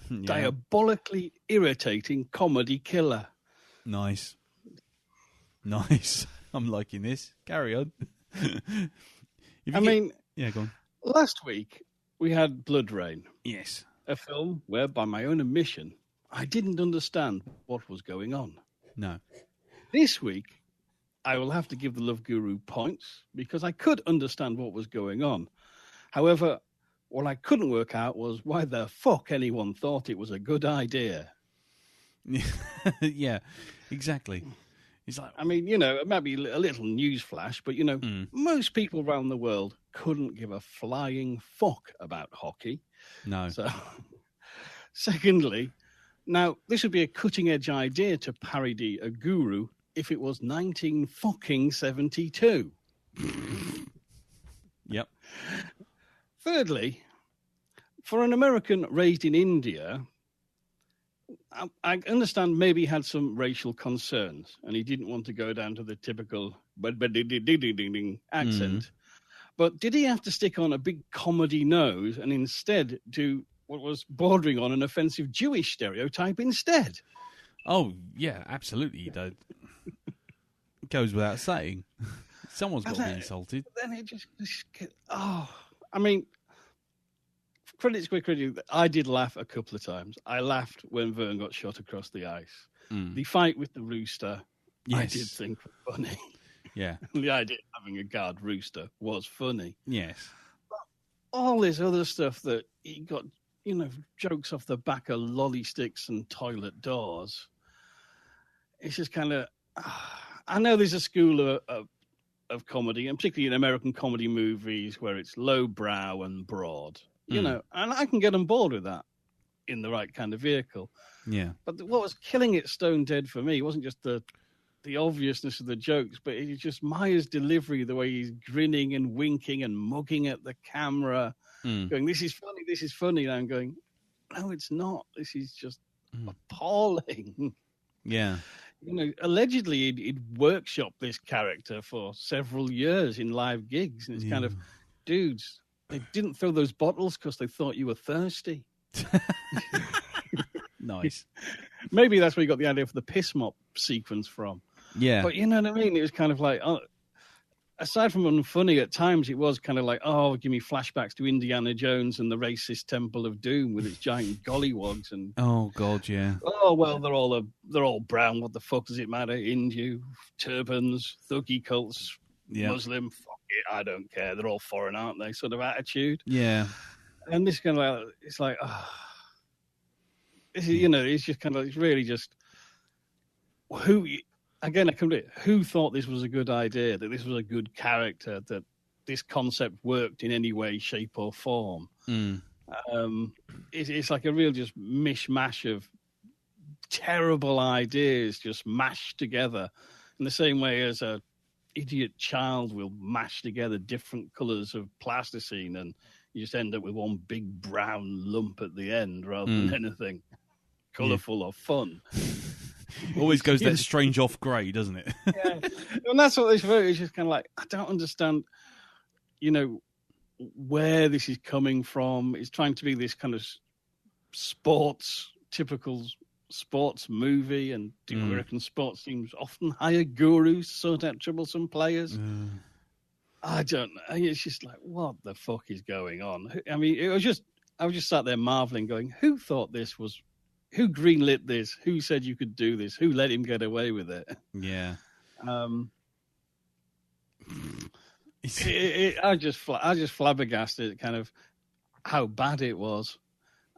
Yeah. Diabolically irritating comedy killer. Nice. I'm liking this. Carry on. Yeah, go on. Last week, we had Blood Rain, Yes. a film where, by my own admission, I didn't understand what was going on. No. This week, I will have to give the Love Guru points because I could understand what was going on. However, what I couldn't work out was why the fuck anyone thought it was a good idea. Yeah, exactly. It's like, I mean, it might be a little news flash, but, most people around the world couldn't give a flying fuck about hockey. no. So, secondly, now, this would be a cutting-edge idea to parody a guru if it was 1972. Yep. Thirdly, for an American raised in India, I understand maybe he had some racial concerns and he didn't want to go down to the typical accent. But did he have to stick on a big comedy nose and instead do what was bordering on an offensive Jewish stereotype instead? Oh, yeah, absolutely. It goes without saying. Someone's got to be insulted. Then it just I mean, credit's quick credit. I did laugh a couple of times. I laughed when Vern got shot across the ice. The fight with the rooster, I Yes. did think was funny. Yeah. The idea of having a guard rooster was funny. Yes. All this other stuff that he got, jokes off the back of lolly sticks and toilet doors. It's just kind of, I know there's a school of comedy, and particularly in American comedy movies where it's lowbrow and broad, and I can get on board with that in the right kind of vehicle. Yeah. But what was killing it stone dead for me wasn't just the obviousness of the jokes, but it's just Myers' delivery, the way he's grinning and winking and mugging at the camera, going, this is funny. And I'm going, no, it's not. This is just appalling. Yeah. allegedly he'd workshopped this character for several years in live gigs, and it's kind of, dudes, they didn't throw those bottles because they thought you were thirsty. Nice. Maybe that's where you got the idea for the piss mop sequence from. Yeah. But you know what I mean? It was kind of like, aside from unfunny at times, it was kind of like, give me flashbacks to Indiana Jones and the racist Temple of Doom with its giant gollywogs and. Oh God, yeah. Oh well, they're all brown. What the fuck does it matter? Hindu, turbans, thuggy cults, Muslim. Fuck it, I don't care. They're all foreign, aren't they? Sort of attitude. Yeah. And this kind of it's like, it's just kind of, it's really just who. Again, I come to it. Who thought this was a good idea? That this was a good character? That this concept worked in any way, shape, or form? It's like a real just mishmash of terrible ideas just mashed together in the same way as a idiot child will mash together different colours of plasticine, and you just end up with one big brown lump at the end rather than anything colourful or fun. Always goes that strange off grey, doesn't it? Yeah, and that's what this vote is. Just kind of like, I don't understand, where this is coming from. It's trying to be this kind of typical sports movie, and American sports teams often hire gurus to sort out troublesome players. I don't know. It's just like, what the fuck is going on? I mean, I was just sat there marveling, going, who thought this was? Who greenlit this? Who said you could do this? Who let him get away with it? Yeah. I just flabbergasted at kind of how bad it was.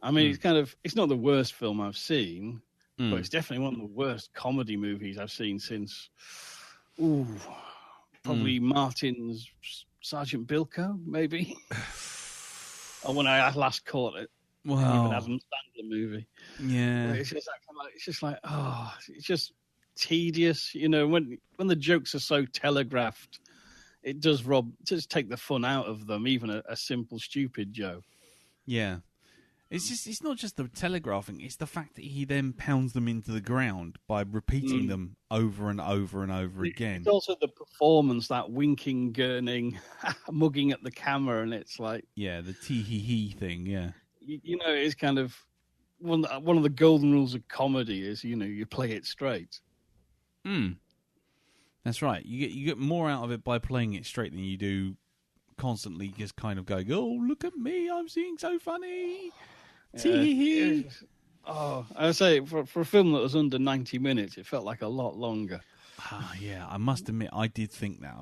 I mean, it's not the worst film I've seen, but it's definitely one of the worst comedy movies I've seen since, probably Martin's Sergeant Bilko, maybe. Or when I last caught it. Wow. Even Adam Sandler movie. Yeah. It's just tedious, when the jokes are so telegraphed, it does take the fun out of them, even a simple stupid joke. Yeah. It's not just the telegraphing, it's the fact that he then pounds them into the ground by repeating them over and over and over again. It's also the performance, that winking, gurning, mugging at the camera, and it's like... Yeah, the tee-hee-hee thing, yeah. It's kind of one of the golden rules of comedy is, you play it straight. That's right. You get more out of it by playing it straight than you do constantly just kind of going, oh, look at me, I'm seeing so funny. I would say for a film that was under 90 minutes, it felt like a lot longer. Yeah, I must admit, I did think that.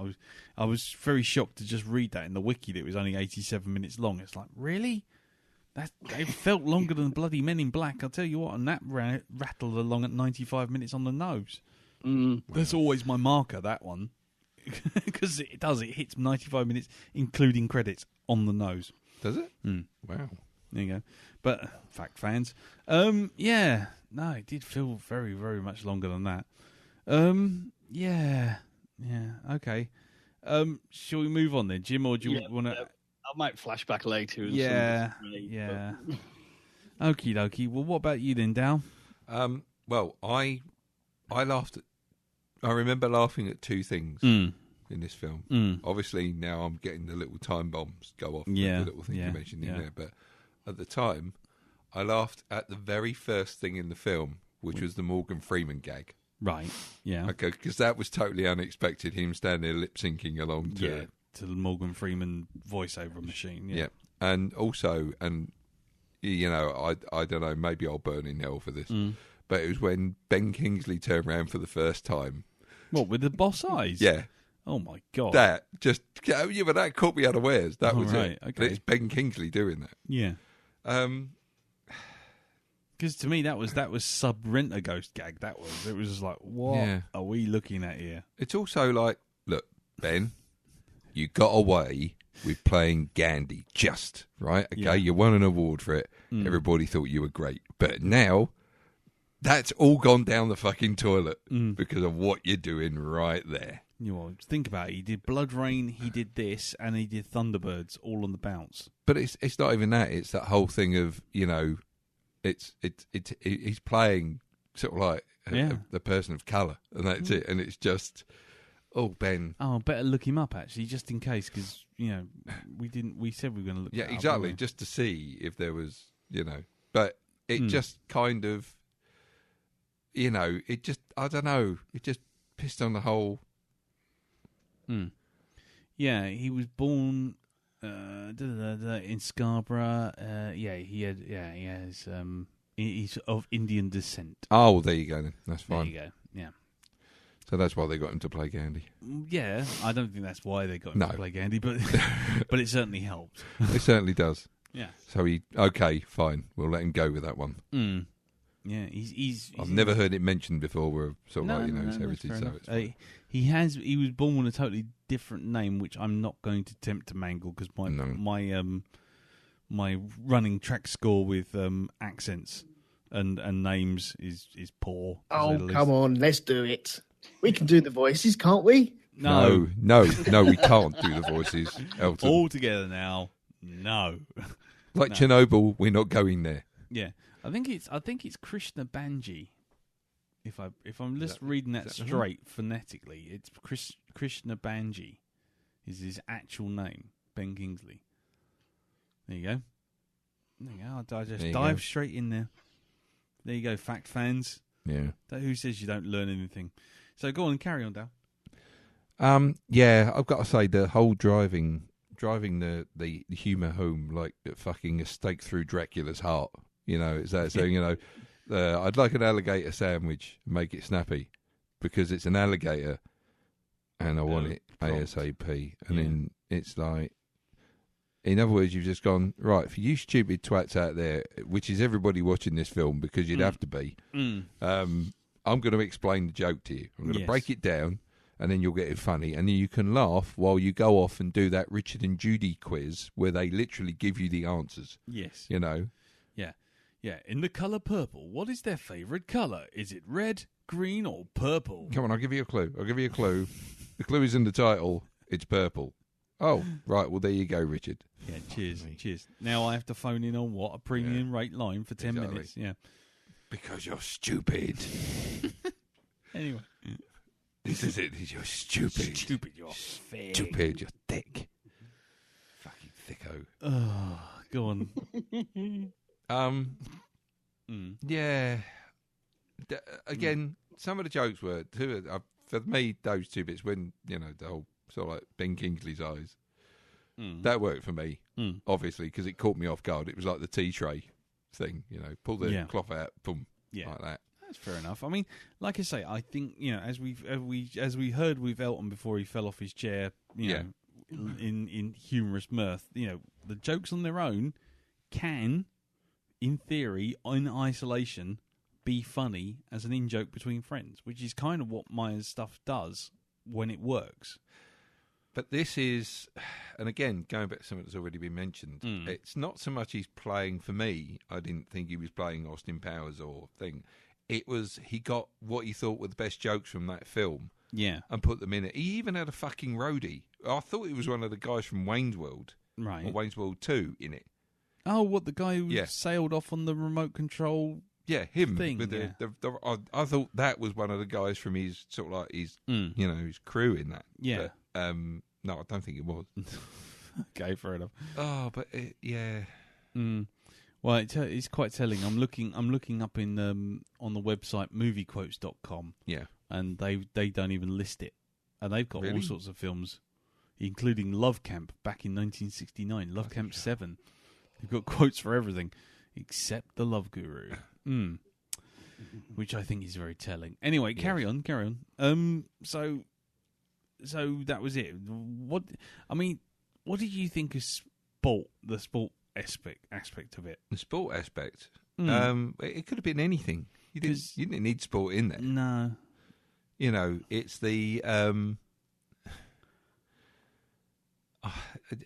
I was very shocked to just read that in the wiki that it was only 87 minutes long. It's like, really? It felt longer than bloody Men in Black, I'll tell you what, and that rattled along at 95 minutes on the nose. That's always my marker, that one. Because it does, it hits 95 minutes, including credits, on the nose. Does it? Wow. There you go. But, fact fans, it did feel very, very much longer than that. Okay. Shall we move on then, Jim, or do you want to... I might flash back later. Yeah. Okie dokie. Well, what about you then, Dal? Well, I laughed. I remember laughing at two things in this film. Obviously, now I'm getting the little time bombs go off. Yeah, the little thing you mentioned in there. But at the time, I laughed at the very first thing in the film, which was the Morgan Freeman gag. Right. Yeah. Okay, because that was totally unexpected. Him standing there lip syncing along to the Morgan Freeman voiceover machine. Yeah. And also, I don't know, maybe I'll burn in hell for this, but it was when Ben Kingsley turned around for the first time. What, with the boss eyes? Yeah. Oh my God. But that caught me unawares. That was right. it. Okay. But it's Ben Kingsley doing that. Yeah. Because to me that was sub Rent-A-Ghost gag. It was just like, what are we looking at here? It's also like, look, Ben, you got away with playing Gandhi, just right. Okay, you won an award for it. Everybody thought you were great, but now that's all gone down the fucking toilet because of what you're doing right there. Think about it. He did Blood Rain, he did this, and he did Thunderbirds all on the bounce. But it's not even that. It's that whole thing of he's playing sort of like the person of colour, and that's it. And it's just, Ben. Oh, better look him up actually, just in case, because we said we were going to look. Yeah, that up, exactly, weren't we? just to see if there was, but it just kind of, it just, I don't know, it just pissed on the whole. Yeah, he was born in Scarborough. He has. He's of Indian descent. Oh, well, there you go then. That's There fine. you go. Yeah. So that's why they got him to play Gandhi. Yeah, I don't think that's why they got him No. to play Gandhi, but but it certainly helped. It certainly does. Yeah. So fine. We'll let him go with that one. Yeah, he's I've never heard it mentioned before. Where sort of his that's heritage. fair So enough. it's fine. He was born with a totally different name, which I'm not going to attempt to mangle because my running track score with accents and names is poor. to say Oh, the least. come on, let's do it. We can do the voices, can't we? No, we can't do the voices, Elton. All together now. No. Like no. Chernobyl, we're not going there. Yeah. I think it's Krishna Banji. If I'm just reading that straight phonetically, it's Krishna Banji is his actual name, Ben Kingsley. There you go. I'll just dive straight in there. There you go, fact fans. Yeah. Who says you don't learn anything? So go on, carry on, Dal. Yeah, I've got to say the whole driving the humour home like fucking a stake through Dracula's heart. It's that saying, I'd like an alligator sandwich, make it snappy, because it's an alligator, and I want it ASAP. And then it's like, in other words, you've just gone, right, for you stupid twats out there, which is everybody watching this film, because you'd have to be, I'm going to explain the joke to you. I'm going to break it down, and then you'll get it funny, and then you can laugh while you go off and do that Richard and Judy quiz, where they literally give you the answers. Yes. Yeah. Yeah. In the colour purple, what is their favourite colour? Is it red, green, or purple? Come on, I'll give you a clue. The clue is in the title. It's purple. Oh, right. Well, there you go, Richard. Yeah, cheers. Now I have to phone in on a premium rate line for 10 minutes. Yeah. Because you're stupid. Anyway. This is it. You're stupid. Stupid, you're fake. Stupid, you're thick. Fucking thicko. Oh, go on. Yeah. Again, some of the jokes were, for me, those two bits, when, the whole sort of like Ben Kingsley's eyes, that worked for me, obviously, because it caught me off guard. It was like the tea tray thing, pull the cloth out, boom, like that. That's fair enough. I mean, like I say, I think as we heard with Elton before he fell off his chair, in humorous mirth, the jokes on their own can, in theory, in isolation, be funny as an in-joke between friends, which is kind of what Myers' stuff does when it works. But this is, and again, going back to something that's already been mentioned, it's not so much he's playing, for me, I didn't think he was playing Austin Powers or thing. It was, he got what he thought were the best jokes from that film. Yeah. And put them in it. He even had a fucking roadie. I thought he was one of the guys from Wayne's World. Right. Or Wayne's World 2 in it. Oh, what, the guy who sailed off on the remote control him. thing? With I thought that was one of the guys from his, sort of like, his, his crew in that. Yeah. But, no, I don't think it was. Okay, fair enough. Oh, but, Well, it's quite telling. I'm looking up in on the website moviequotes.com. Yeah. And they don't even list it. And they've got all Really? sorts of films, including Love Camp back in 1969, Love Camp 7. They've got quotes for everything except The Love Guru. Which I think is very telling. Anyway, carry on. So that was it. What did you think of the sport aspect of it? The sport aspect? It could have been anything. You didn't need sport in there. No. It's the...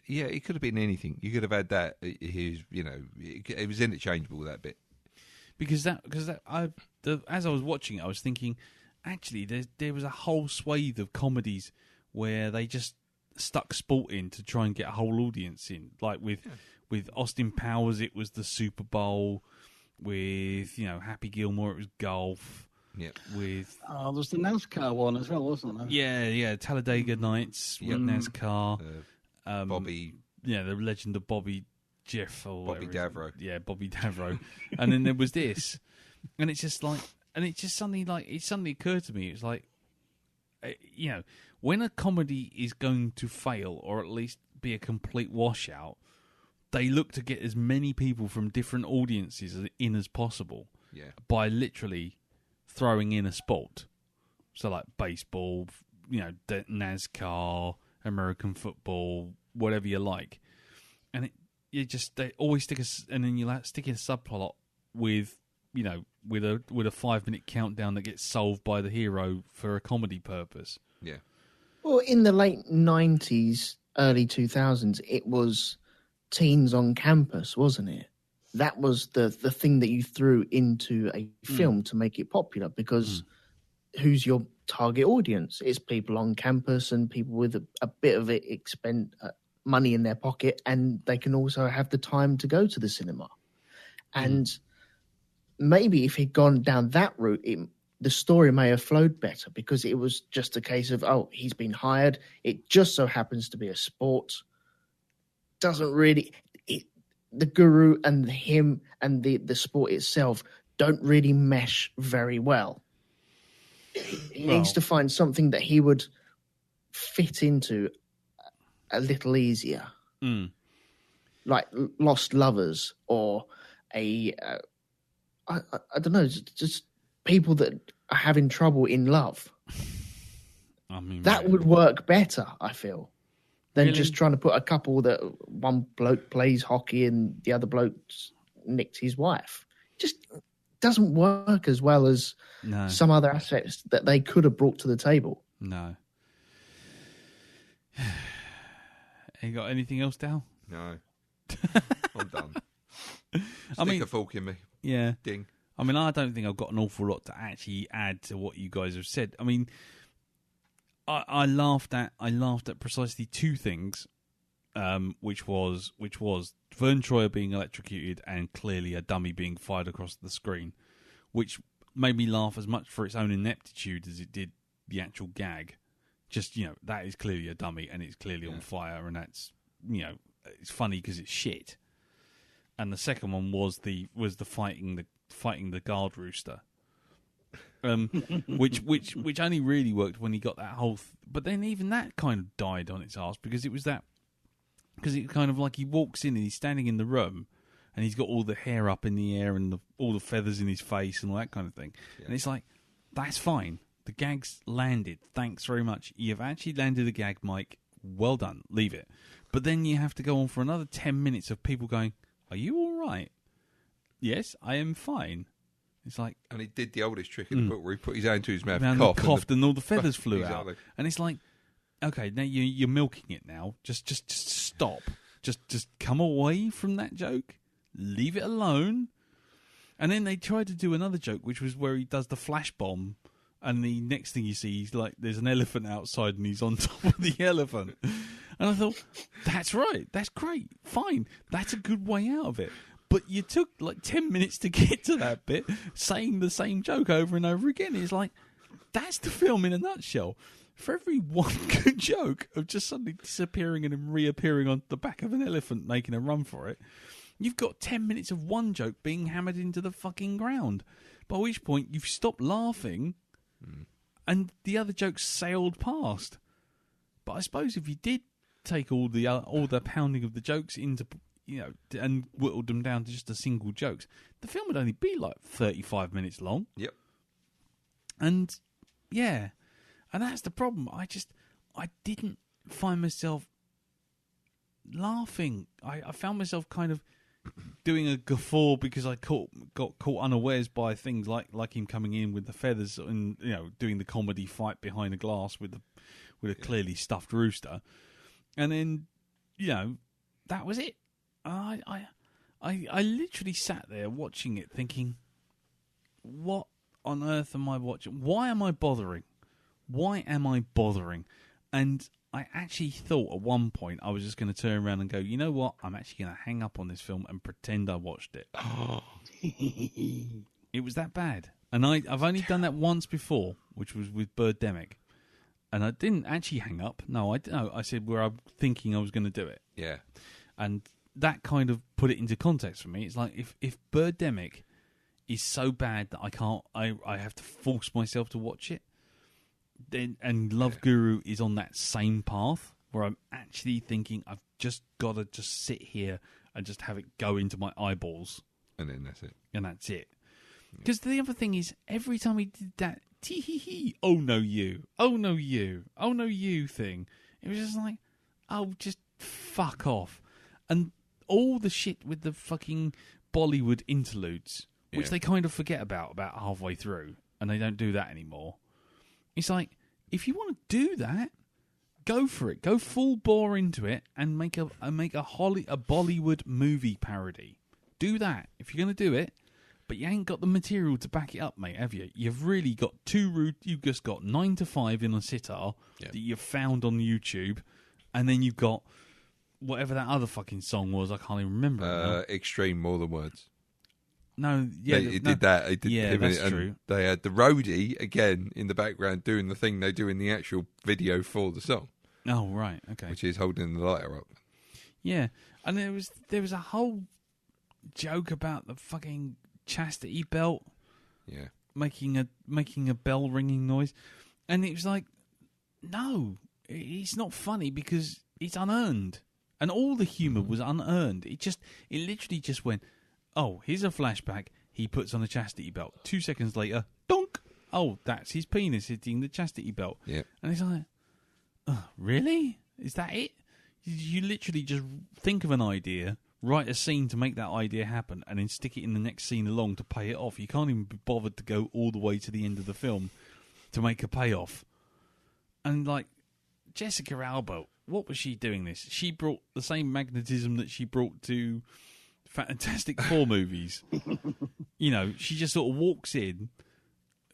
it could have been anything. You could have had that. It was interchangeable, that bit. Because as I was watching it, I was thinking, actually, there was a whole swathe of comedies where they just stuck sport in to try and get a whole audience in. Like with Austin Powers, it was the Super Bowl. With Happy Gilmore, it was golf. Yeah. With there's the NASCAR one as well, wasn't there? yeah, Talladega Nights with NASCAR. Bobby. Yeah, the legend of Bobby Jeff or Bobby Davro. Yeah, Bobby Davro. And then there was this, and it's just like, and it just suddenly occurred to me. It's like, when a comedy is going to fail or at least be a complete washout, they look to get as many people from different audiences in as possible. Yeah. By literally throwing in a sport, so like baseball, NASCAR, American football, whatever you like, and they always stick and then you stick in a subplot with with a 5-minute countdown that gets solved by the hero for a comedy purpose. Yeah. Well, in the late 90s, early 2000s, it was teens on campus, wasn't it? That was the thing that you threw into a film to make it popular, because who's your target audience? It's people on campus and people with a bit of money in their pocket, and they can also have the time to go to the cinema. And maybe if he'd gone down that route, the story may have flowed better, because it was just a case of, he's been hired. It just so happens to be a sport. Doesn't really... the guru and him and the sport itself don't really mesh very well. He needs to find something that he would fit into a little easier. Like Lost Lovers, or I don't know, just people that are having trouble in love. I mean, that would work better, I feel, than just trying to put a couple that one bloke plays hockey and the other bloke nicked his wife. Just doesn't work as well as some other aspects that they could have brought to the table. No. You got anything else, Dal? No. I'm done. Stick a fork in me. Yeah. Ding. I mean, I don't think I've got an awful lot to actually add to what you guys have said. I mean, I laughed at precisely two things, which was Vern Troyer being electrocuted and clearly a dummy being fired across the screen, which made me laugh as much for its own ineptitude as it did the actual gag. Just, that is clearly a dummy and it's clearly on fire, and that's, it's funny because it's shit. And the second one was the fighting the guard rooster. Which only really worked when he got that whole... but then even that kind of died on its arse, because it kind of like he walks in and he's standing in the room and he's got all the hair up in the air and all the feathers in his face and all that kind of thing. Yeah. And it's like, that's fine. The gag's landed. Thanks very much. You've actually landed a gag, Mike. Well done. Leave it. But then you have to go on for another 10 minutes of people going, are you all right? Yes, I am fine. It's like, and he did the oldest trick in the book where he put his hand to his mouth, coughed, and all the feathers flew exactly. out. And it's like, okay, now you're milking it now. Just stop. Just come away from that joke. Leave it alone. And then they tried to do another joke, which was where he does the flash bomb, and the next thing you see, he's like, there's an elephant outside, and he's on top of the elephant. And I thought, that's right, that's great, fine, that's a good way out of it. But you took like 10 minutes to get to that bit, saying the same joke over and over again. It's like, that's the film in a nutshell. For every one good joke of just suddenly disappearing and then reappearing on the back of an elephant making a run for it, you've got 10 minutes of one joke being hammered into the fucking ground. By which point you've stopped laughing and the other jokes sailed past. But I suppose if you did take all the pounding of the jokes into... and whittled them down to just a single jokes, the film would only be like 35 minutes long. Yep. And and that's the problem. I didn't find myself laughing. I found myself kind of doing a guffaw because I got caught unawares by things like him coming in with the feathers and doing the comedy fight behind a glass with a clearly stuffed rooster, and then that was it. I literally sat there watching it thinking, what on earth am I watching? Why am I bothering? And I actually thought at one point I was just going to turn around and go, you know what? I'm actually going to hang up on this film and pretend I watched it. It was that bad. And I've only done that once before, which was with Birdemic. And I didn't actually hang up. No, I said where I'm thinking I was going to do it. Yeah. And that kind of put it into context for me. It's like if Birdemic is so bad that I have to force myself to watch it, then and Love Guru is on that same path where I'm actually thinking I've just got to just sit here and just have it go into my eyeballs. And then that's it. And that's it. Because the other thing is, every time he did that tee-hee-hee, oh no you, oh no you, oh no you thing, it was just like, oh, just fuck off. And all the shit with the fucking Bollywood interludes, which they kind of forget about halfway through, and they don't do that anymore. It's like, if you want to do that, go for it. Go full bore into it and make a Bollywood movie parody. Do that if you're going to do it. But you ain't got the material to back it up, mate, have you? You've really got you've just got 9 to 5 in a sitar that you've found on YouTube, and then you've got whatever that other fucking song was. I can't even remember. Extreme More Than Words. No, yeah, It did that. It did that's and true. They had the roadie again in the background doing the thing they do in the actual video for the song. Oh right, okay. Which is holding the lighter up. Yeah, and there was a whole joke about the fucking chastity belt, making a bell ringing noise, and it was like, no, it's not funny because it's unearned, and all the humour was unearned. It literally just went, oh, here's a flashback. He puts on a chastity belt. 2 seconds later, donk. Oh, that's his penis hitting the chastity belt. Yeah, and it's like, really? Is that it? You literally just think of an idea, write a scene to make that idea happen, and then stick it in the next scene along to pay it off. You can't even be bothered to go all the way to the end of the film to make a payoff. And, like, Jessica Alba, what was she doing this? She brought the same magnetism that she brought to Fantastic Four movies. You know, she just sort of walks in,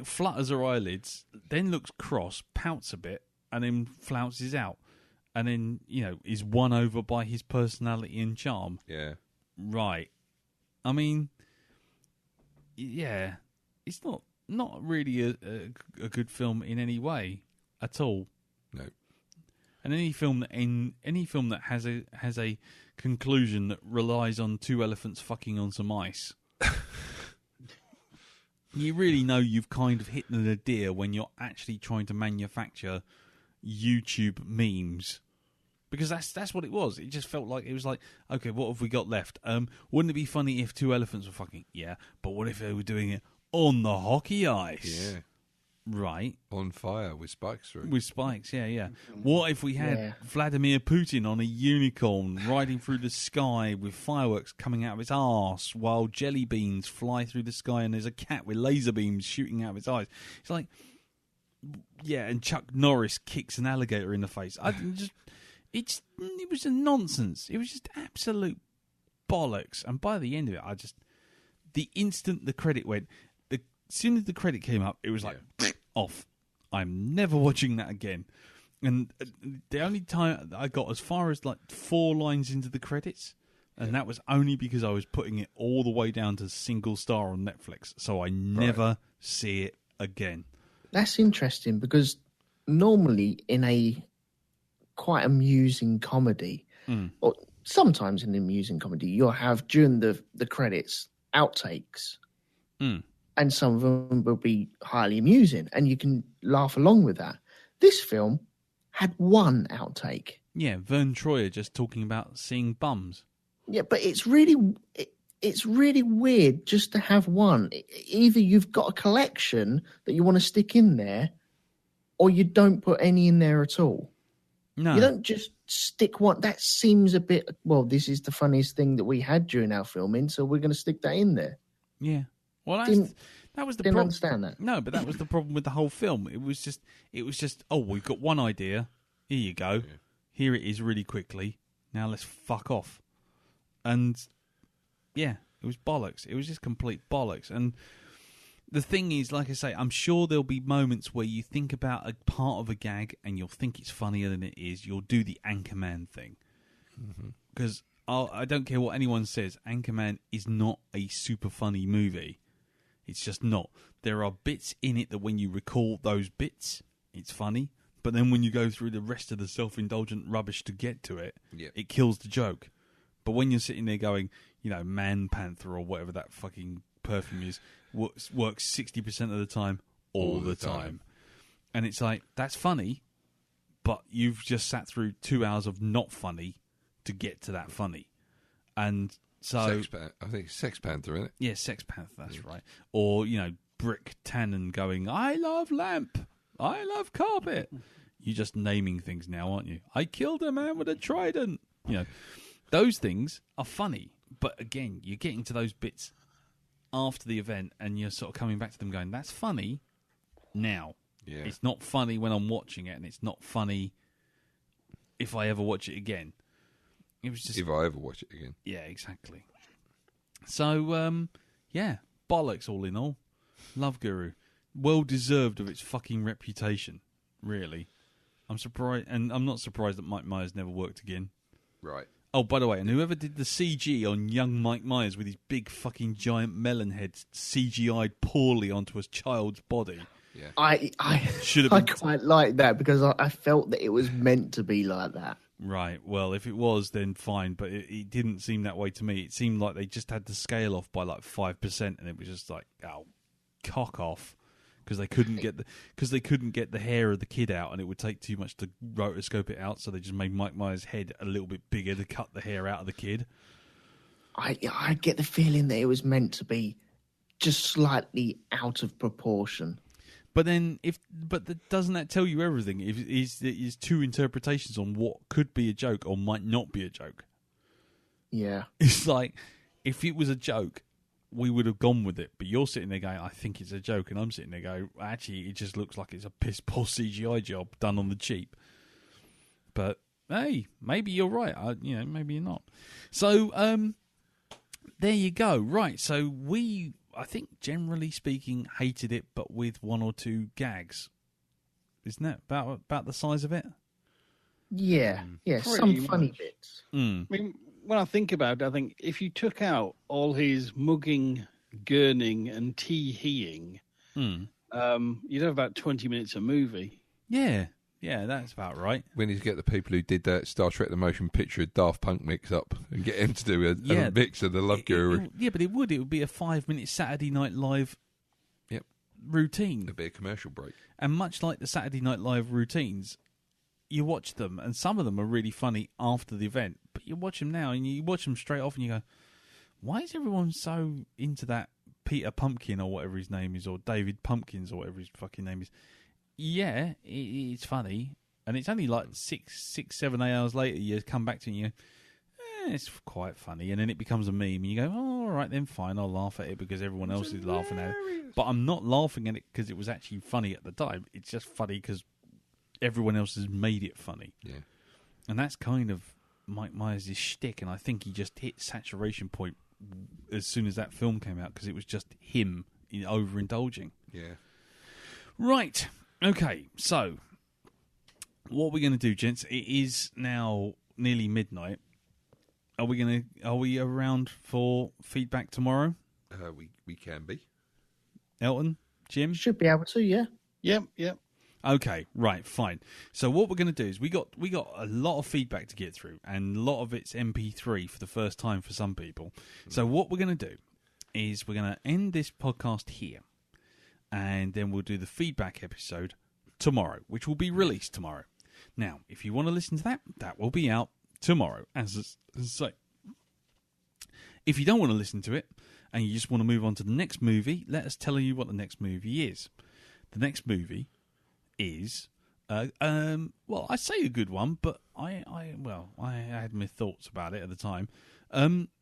flutters her eyelids, then looks cross, pouts a bit, and then flounces out. And then, you know, is won over by his personality and charm. Yeah. Right. I mean, yeah, it's not really a good film in any way at all. No. And any film that has a conclusion that relies on two elephants fucking on some ice, you really know you've kind of hit the nadir when you're actually trying to manufacture YouTube memes. Because that's what it was. It just felt like it was like, okay, what have we got left? Wouldn't it be funny if two elephants were fucking? Yeah, but what if they were doing it on the hockey ice? Yeah, right. On fire with spikes through. With spikes, yeah. What if we had Vladimir Putin on a unicorn riding through the sky with fireworks coming out of his arse while jelly beans fly through the sky and there's a cat with laser beams shooting out of its eyes? It's like, yeah, and Chuck Norris kicks an alligator in the face. It was a nonsense. It was just absolute bollocks. And by the end of it, the instant the credit went, as soon as the credit came up, it was like, off. I'm never watching that again. And the only time I got as far as like 4 lines into the credits, and that was only because I was putting it all the way down to single star on Netflix. So I never see it again. That's interesting because normally in a quite amusing comedy, or sometimes in an amusing comedy, you'll have during the credits outtakes, and some of them will be highly amusing, and you can laugh along with that. This film had one outtake. Yeah, Vern Troyer just talking about seeing bums. Yeah, but it's really weird just to have one. Either you've got a collection that you want to stick in there, or you don't put any in there at all. No. You don't just stick one. That seems a bit, well, this is the funniest thing that we had during our filming, so we're going to stick that in there. Yeah. Well, that was the problem. Didn't understand that. No, but that was the problem with the whole film. It was just, oh, we've got one idea. Here you go. Yeah. Here it is really quickly. Now let's fuck off. And, yeah, it was bollocks. It was just complete bollocks. And the thing is, like I say, I'm sure there'll be moments where you think about a part of a gag and you'll think it's funnier than it is. You'll do the Anchorman thing. Because I don't care what anyone says, Anchorman is not a super funny movie. It's just not. There are bits in it that when you recall those bits, it's funny. But then when you go through the rest of the self-indulgent rubbish to get to it, it kills the joke. But when you're sitting there going, Man Panther or whatever that fucking perfume is, works 60% of the time, all the time. And it's like, that's funny, but you've just sat through 2 hours of not funny to get to that funny. And so... I think Sex Panther, isn't it? Yeah, Sex Panther, that's right. Or, Brick Tannen going, I love lamp, I love carpet. You're just naming things now, aren't you? I killed a man with a trident. Those things are funny. But again, you're getting to those bits after the event and you're sort of coming back to them going, that's funny now. Yeah. It's not funny when I'm watching it, and it's not funny if I ever watch it again. It was just... If I ever watch it again. Yeah, exactly. So, bollocks all in all. Love Guru. Well deserved of its fucking reputation, really. I'm surprised, and I'm not surprised that Mike Myers never worked again. Right. Oh, by the way, and whoever did the CG on young Mike Myers with his big fucking giant melon head CGI'd poorly onto a child's body. Yeah. I quite like that because I felt that it was meant to be like that. Right. Well, if it was, then fine. But it didn't seem that way to me. It seemed like they just had the scale off by like 5%, and it was just like, oh, cock off. Because they couldn't get the hair of the kid out, and it would take too much to rotoscope it out. So they just made Mike Myers' head a little bit bigger to cut the hair out of the kid. I get the feeling that it was meant to be just slightly out of proportion. But then, doesn't that tell you everything? Is two interpretations on what could be a joke or might not be a joke. Yeah, it's like if it was a joke, we would have gone with it. But you're sitting there going, I think it's a joke. And I'm sitting there going, actually, it just looks like it's a piss poor CGI job done on the cheap. But, hey, maybe you're right. Maybe you're not. So, there you go. Right, so I think, generally speaking, hated it, but with one or two gags. Isn't that about the size of it? Yeah, some funny bits. I mean, when I think about it, I think if you took out all his mugging, gurning, and tee-heeing, you'd have about 20 minutes of movie. Yeah, that's about right. We need to get the people who did that Star Trek The Motion Picture Daft Punk mix-up and get him to do a mix of the Love Guru. But it would be a 5-minute Saturday Night Live routine. It'd be a commercial break. And much like the Saturday Night Live routines, you watch them, and some of them are really funny after the event, but you watch them now, and you watch them straight off, and you go, why is everyone so into that Peter Pumpkin, or whatever his name is, or David Pumpkins, or whatever his fucking name is? Yeah, it's funny, and it's only like 7, 8 hours later, you come back to it, and you go, it's quite funny, and then it becomes a meme, and you go, oh, all right, then fine, I'll laugh at it, because everyone else is laughing at it. But I'm not laughing at it because it was actually funny at the time. It's just funny because everyone else has made it funny. Yeah. And that's kind of Mike Myers' shtick, and I think he just hit saturation point as soon as that film came out because it was just him overindulging. Yeah. Right. Okay. So, what we're going to do, gents, it is now nearly midnight. Are we around for feedback tomorrow? We can be. Elton? Jim? Should be able to, yeah. Yep. Okay, right, fine. So what we're going to do is we got a lot of feedback to get through, and a lot of it's MP3 for the first time for some people. So what we're going to do is we're going to end this podcast here, and then we'll do the feedback episode tomorrow, which will be released tomorrow. Now, if you want to listen to that, that will be out tomorrow. As I say, if you don't want to listen to it, and you just want to move on to the next movie, let us tell you what the next movie is. The next movie is, I say a good one, but I had my thoughts about it at the time,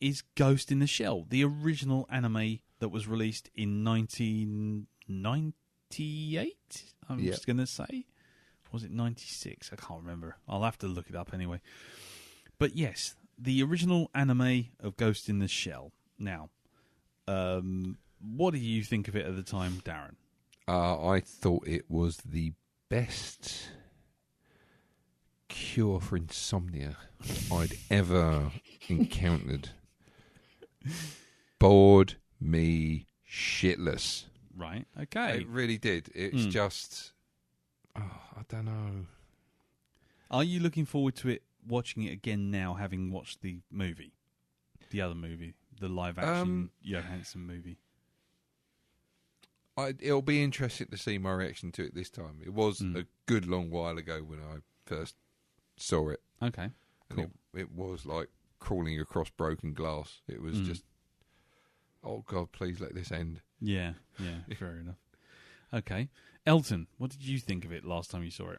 is Ghost in the Shell, the original anime that was released in 1998, just going to say. Was it 96? I can't remember. I'll have to look it up anyway. But yes, the original anime of Ghost in the Shell. Now, what did you think of it at the time, Darren? I thought it was the best cure for insomnia I'd ever encountered. Bored me shitless. Right. Okay. It really did. It's just, I don't know. Are you looking forward to it? Watching it again now, having watched the movie, the other movie, the live action Johansson movie. It'll be interesting to see my reaction to it this time. It was a good long while ago when I first saw it. Okay, cool. And it was like crawling across broken glass. It was just, oh God, please let this end. Yeah, fair enough. Okay, Elton, what did you think of it last time you saw it?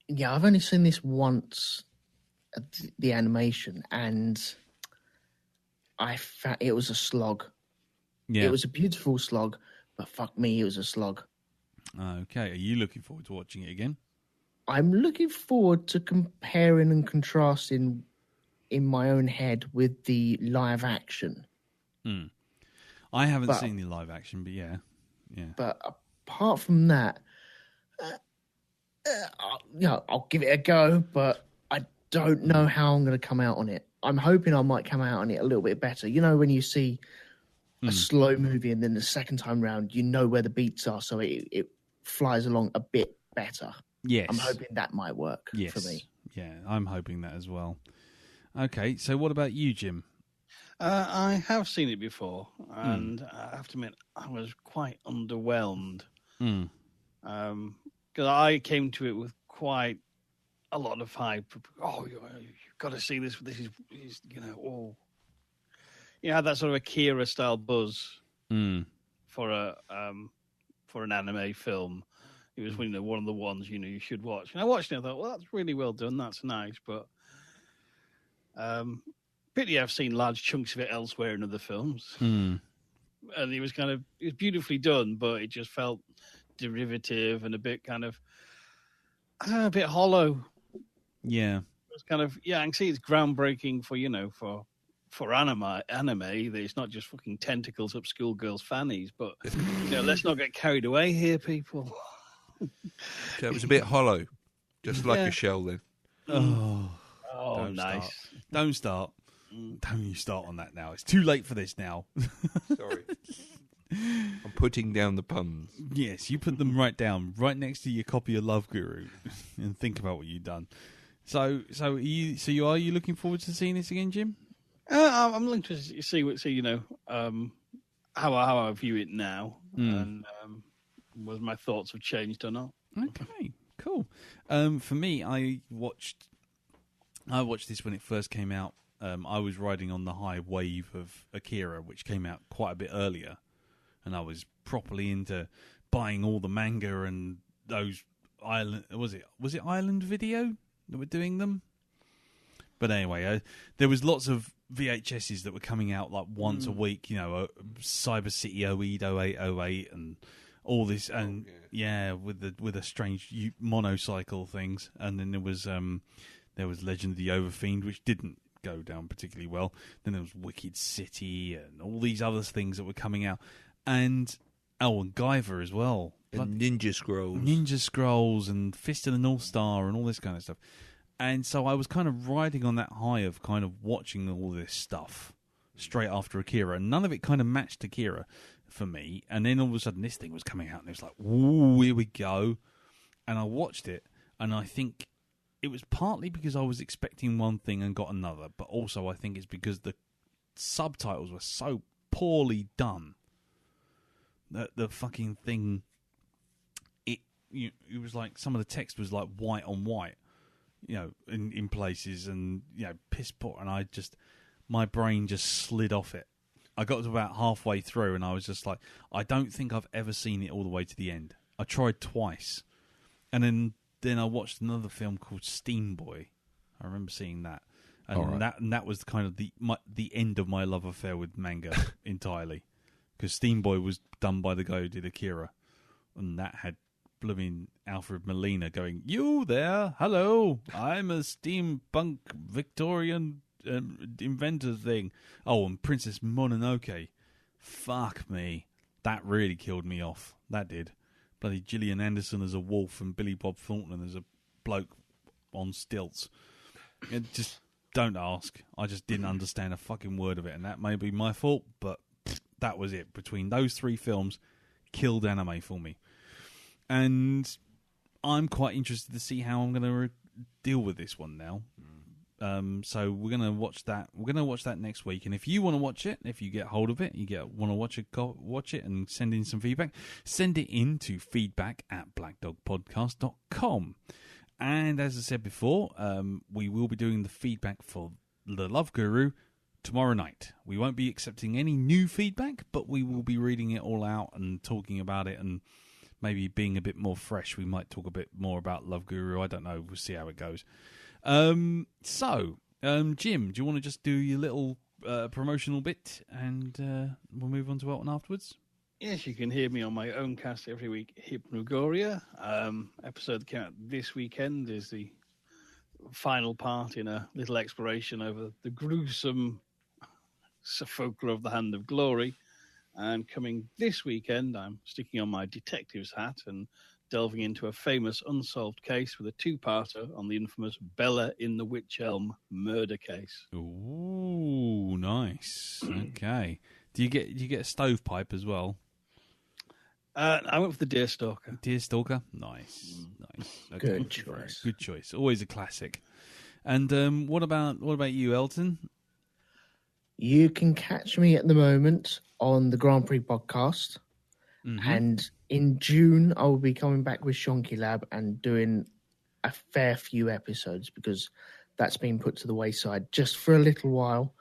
Yeah, I've only seen this once, the animation, and I found it was a slog. Yeah, it was a beautiful slog, but fuck me, it was a slog. Okay, are you looking forward to watching it again? I'm looking forward to comparing and contrasting in my own head with the live action. I haven't seen the live action, but yeah. But apart from that, I'll give it a go, but I don't know how I'm going to come out on it. I'm hoping I might come out on it a little bit better. You know, when you see a slow movie and then the second time round, you know where the beats are, so it flies along a bit better. Yes. I'm hoping that might work for me. Yeah, I'm hoping that as well. Okay, so what about you, Jim? I have seen it before, and I have to admit, I was quite underwhelmed. Because I came to it with quite a lot of hype. Oh, you've got to see this. This is you had that sort of Akira style buzz for an anime film. It was one of the ones you should watch. And I watched it and I thought, well, that's really well done. That's nice, but pity I've seen large chunks of it elsewhere in other films. And it was beautifully done, but it just felt derivative and a bit a bit hollow. Yeah, it was I can see it's groundbreaking for anime. That it's not just fucking tentacles up schoolgirls' fannies, but let's not get carried away here, people. So it was a bit hollow, just like a shell. Then. Oh, don't nice! Start. Don't start. Don't you start on that now? It's too late for this now. Sorry. I'm putting down the puns. Yes, you put them right down, right next to your copy of Love Guru, and think about what you've done. So are you looking forward to seeing this again, Jim? I'm looking to see how I view it now, and whether my thoughts have changed or not. Okay, cool. For me, I watched this when it first came out. I was riding on the high wave of Akira, which came out quite a bit earlier. And I was properly into buying all the manga and those Island... Was it Island Video that were doing them? But anyway, there was lots of VHSs that were coming out like once a week, Cyber City 0808 and all this, and with a strange monocycle things. And then there was Legend of the Overfiend, which didn't go down particularly well. Then there was Wicked City and all these other things that were coming out. And Guyver as well. And Ninja Scrolls and Fist of the North Star and all this kind of stuff. And so I was kind of riding on that high of kind of watching all this stuff straight after Akira. And none of it kind of matched Akira for me. And then all of a sudden this thing was coming out and it was like, ooh, here we go. And I watched it and I think it was partly because I was expecting one thing and got another. But also I think it's because the subtitles were so poorly done. The fucking thing, it was like some of the text was like white on white, in places, and piss poor, and my brain just slid off it. I got to about halfway through, and I was just like, I don't think I've ever seen it all the way to the end. I tried twice, and then I watched another film called Steam Boy. I remember seeing that, and that was kind of the end of my love affair with manga entirely. Because Steam Boy was done by the guy who did Akira. And that had blooming Alfred Molina going, "You there? Hello. I'm a steampunk Victorian inventor thing." Oh, and Princess Mononoke. Fuck me. That really killed me off. That did. Bloody Gillian Anderson as a wolf and Billy Bob Thornton as a bloke on stilts. Just don't ask. I just didn't understand a fucking word of it. And that may be my fault, but That was it. Between those three films, killed anime for me. And I'm quite interested to see how I'm going to deal with this one now. So we're going to watch that. We're going to watch that next week. And if you want to watch it, if you get hold of it, want to watch it and send in some feedback, send it in to feedback@blackdogpodcast.com. And as I said before, we will be doing the feedback for The Love Guru tomorrow night. We won't be accepting any new feedback, but we will be reading it all out and talking about it, and maybe being a bit more fresh. We might talk a bit more about Love Guru. I don't know. We'll see how it goes. Jim, do you want to just do your little promotional bit, and we'll move on to Elton afterwards? Yes, you can hear me on my own cast every week, Hypnogoria. Episode that came out this weekend is the final part in a little exploration over the gruesome sepulchre of the Hand of Glory. And coming this weekend, I'm sticking on my detective's hat and delving into a famous unsolved case with a two-parter on the infamous Bella in the Wych Elm murder case. Ooh, nice. Okay. Do you get a stovepipe as well? I went for the Deerstalker. Deerstalker? Nice. Okay. Good choice. Good choice. Always a classic. And what about you, Elton? You can catch me at the moment on the Grand Prix podcast. Mm-hmm. And in June, I will be coming back with Shonky Lab and doing a fair few episodes, because that's been put to the wayside just for a little while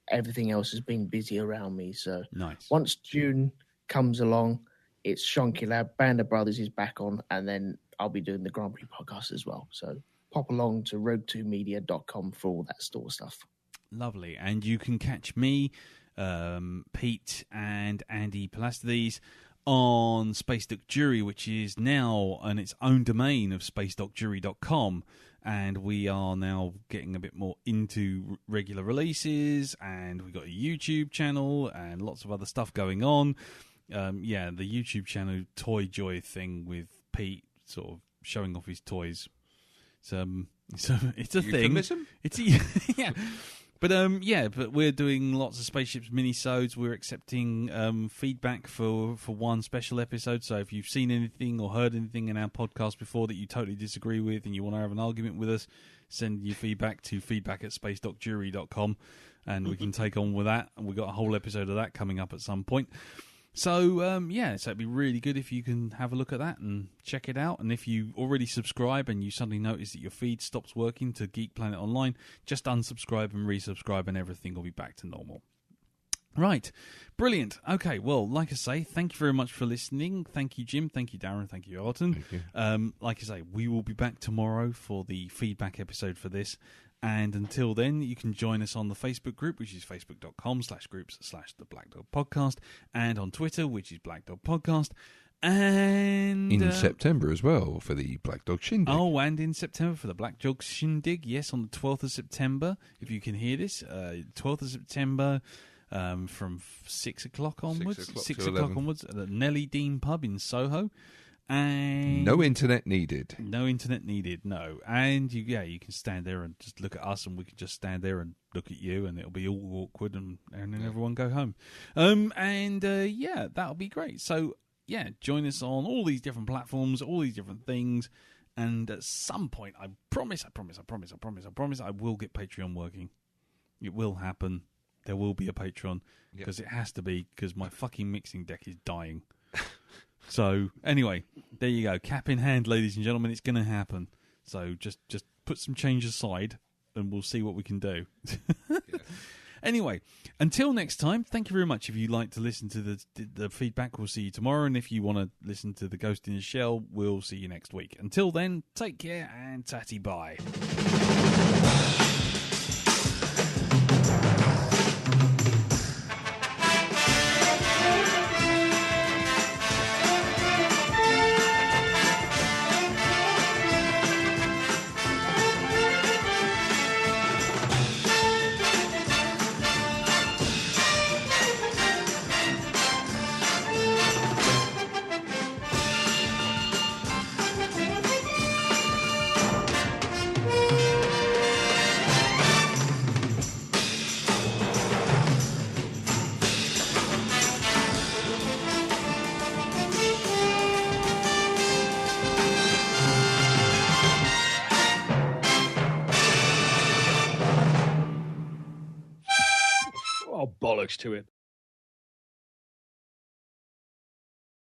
everything else has been busy around me. So nice. Once June comes along, it's Shonky Lab, Band of Brothers is back on, and then I'll be doing the Grand Prix podcast as well. So pop along to road2media.com for all that store stuff. Lovely. And you can catch me, Pete and Andy Palastides on Space Duck Jury, which is now on its own domain of spaceduckjury.com. And we are now getting a bit more into regular releases, and we've got a YouTube channel and lots of other stuff going on. The YouTube channel Toy Joy thing with Pete sort of showing off his toys. So it's a thing. It's yeah. But we're doing lots of Spaceships mini-sodes. We're accepting feedback for one special episode. So if you've seen anything or heard anything in our podcast before that you totally disagree with and you want to have an argument with us, send your feedback to feedback@spacedockjury.com, and we can take on with that. And we've got a whole episode of that coming up at some point. So, so it'd be really good if you can have a look at that and check it out. And if you already subscribe and you suddenly notice that your feed stops working to Geek Planet Online, just unsubscribe and resubscribe and everything will be back to normal. Right. Brilliant. Okay, well, like I say, thank you very much for listening. Thank you, Jim. Thank you, Darren. Thank you, Elton. Thank you. Like I say, we will be back tomorrow for the feedback episode for this. And until then, you can join us on the Facebook group, which is facebook.com/groups/the Blackdog Podcast, and on Twitter, which is Blackdog Podcast. And in September as well for the Blackdog Shindig. Oh, and in September for the Blackdog Shindig. Yes, on the 12th of September, if you can hear this, 12th of September from 6 o'clock onwards. 6 o'clock onwards at the Nelly Dean Pub in Soho. And no internet needed. No internet needed, no. And you can stand there and just look at us, and we can just stand there and look at you, and it'll be all awkward, and then everyone go home. That'll be great. So, join us on all these different platforms, all these different things, and at some point, I promise, I will get Patreon working. It will happen. There will be a Patreon, because it has to be, because my fucking mixing deck is dying. So, anyway, there you go. Cap in hand, ladies and gentlemen, it's going to happen. So, just put some change aside, and we'll see what we can do. Anyway, until next time, thank you very much. If you'd like to listen to the feedback, we'll see you tomorrow. And if you want to listen to The Ghost in the Shell, we'll see you next week. Until then, take care and tatty bye. bollocks to it.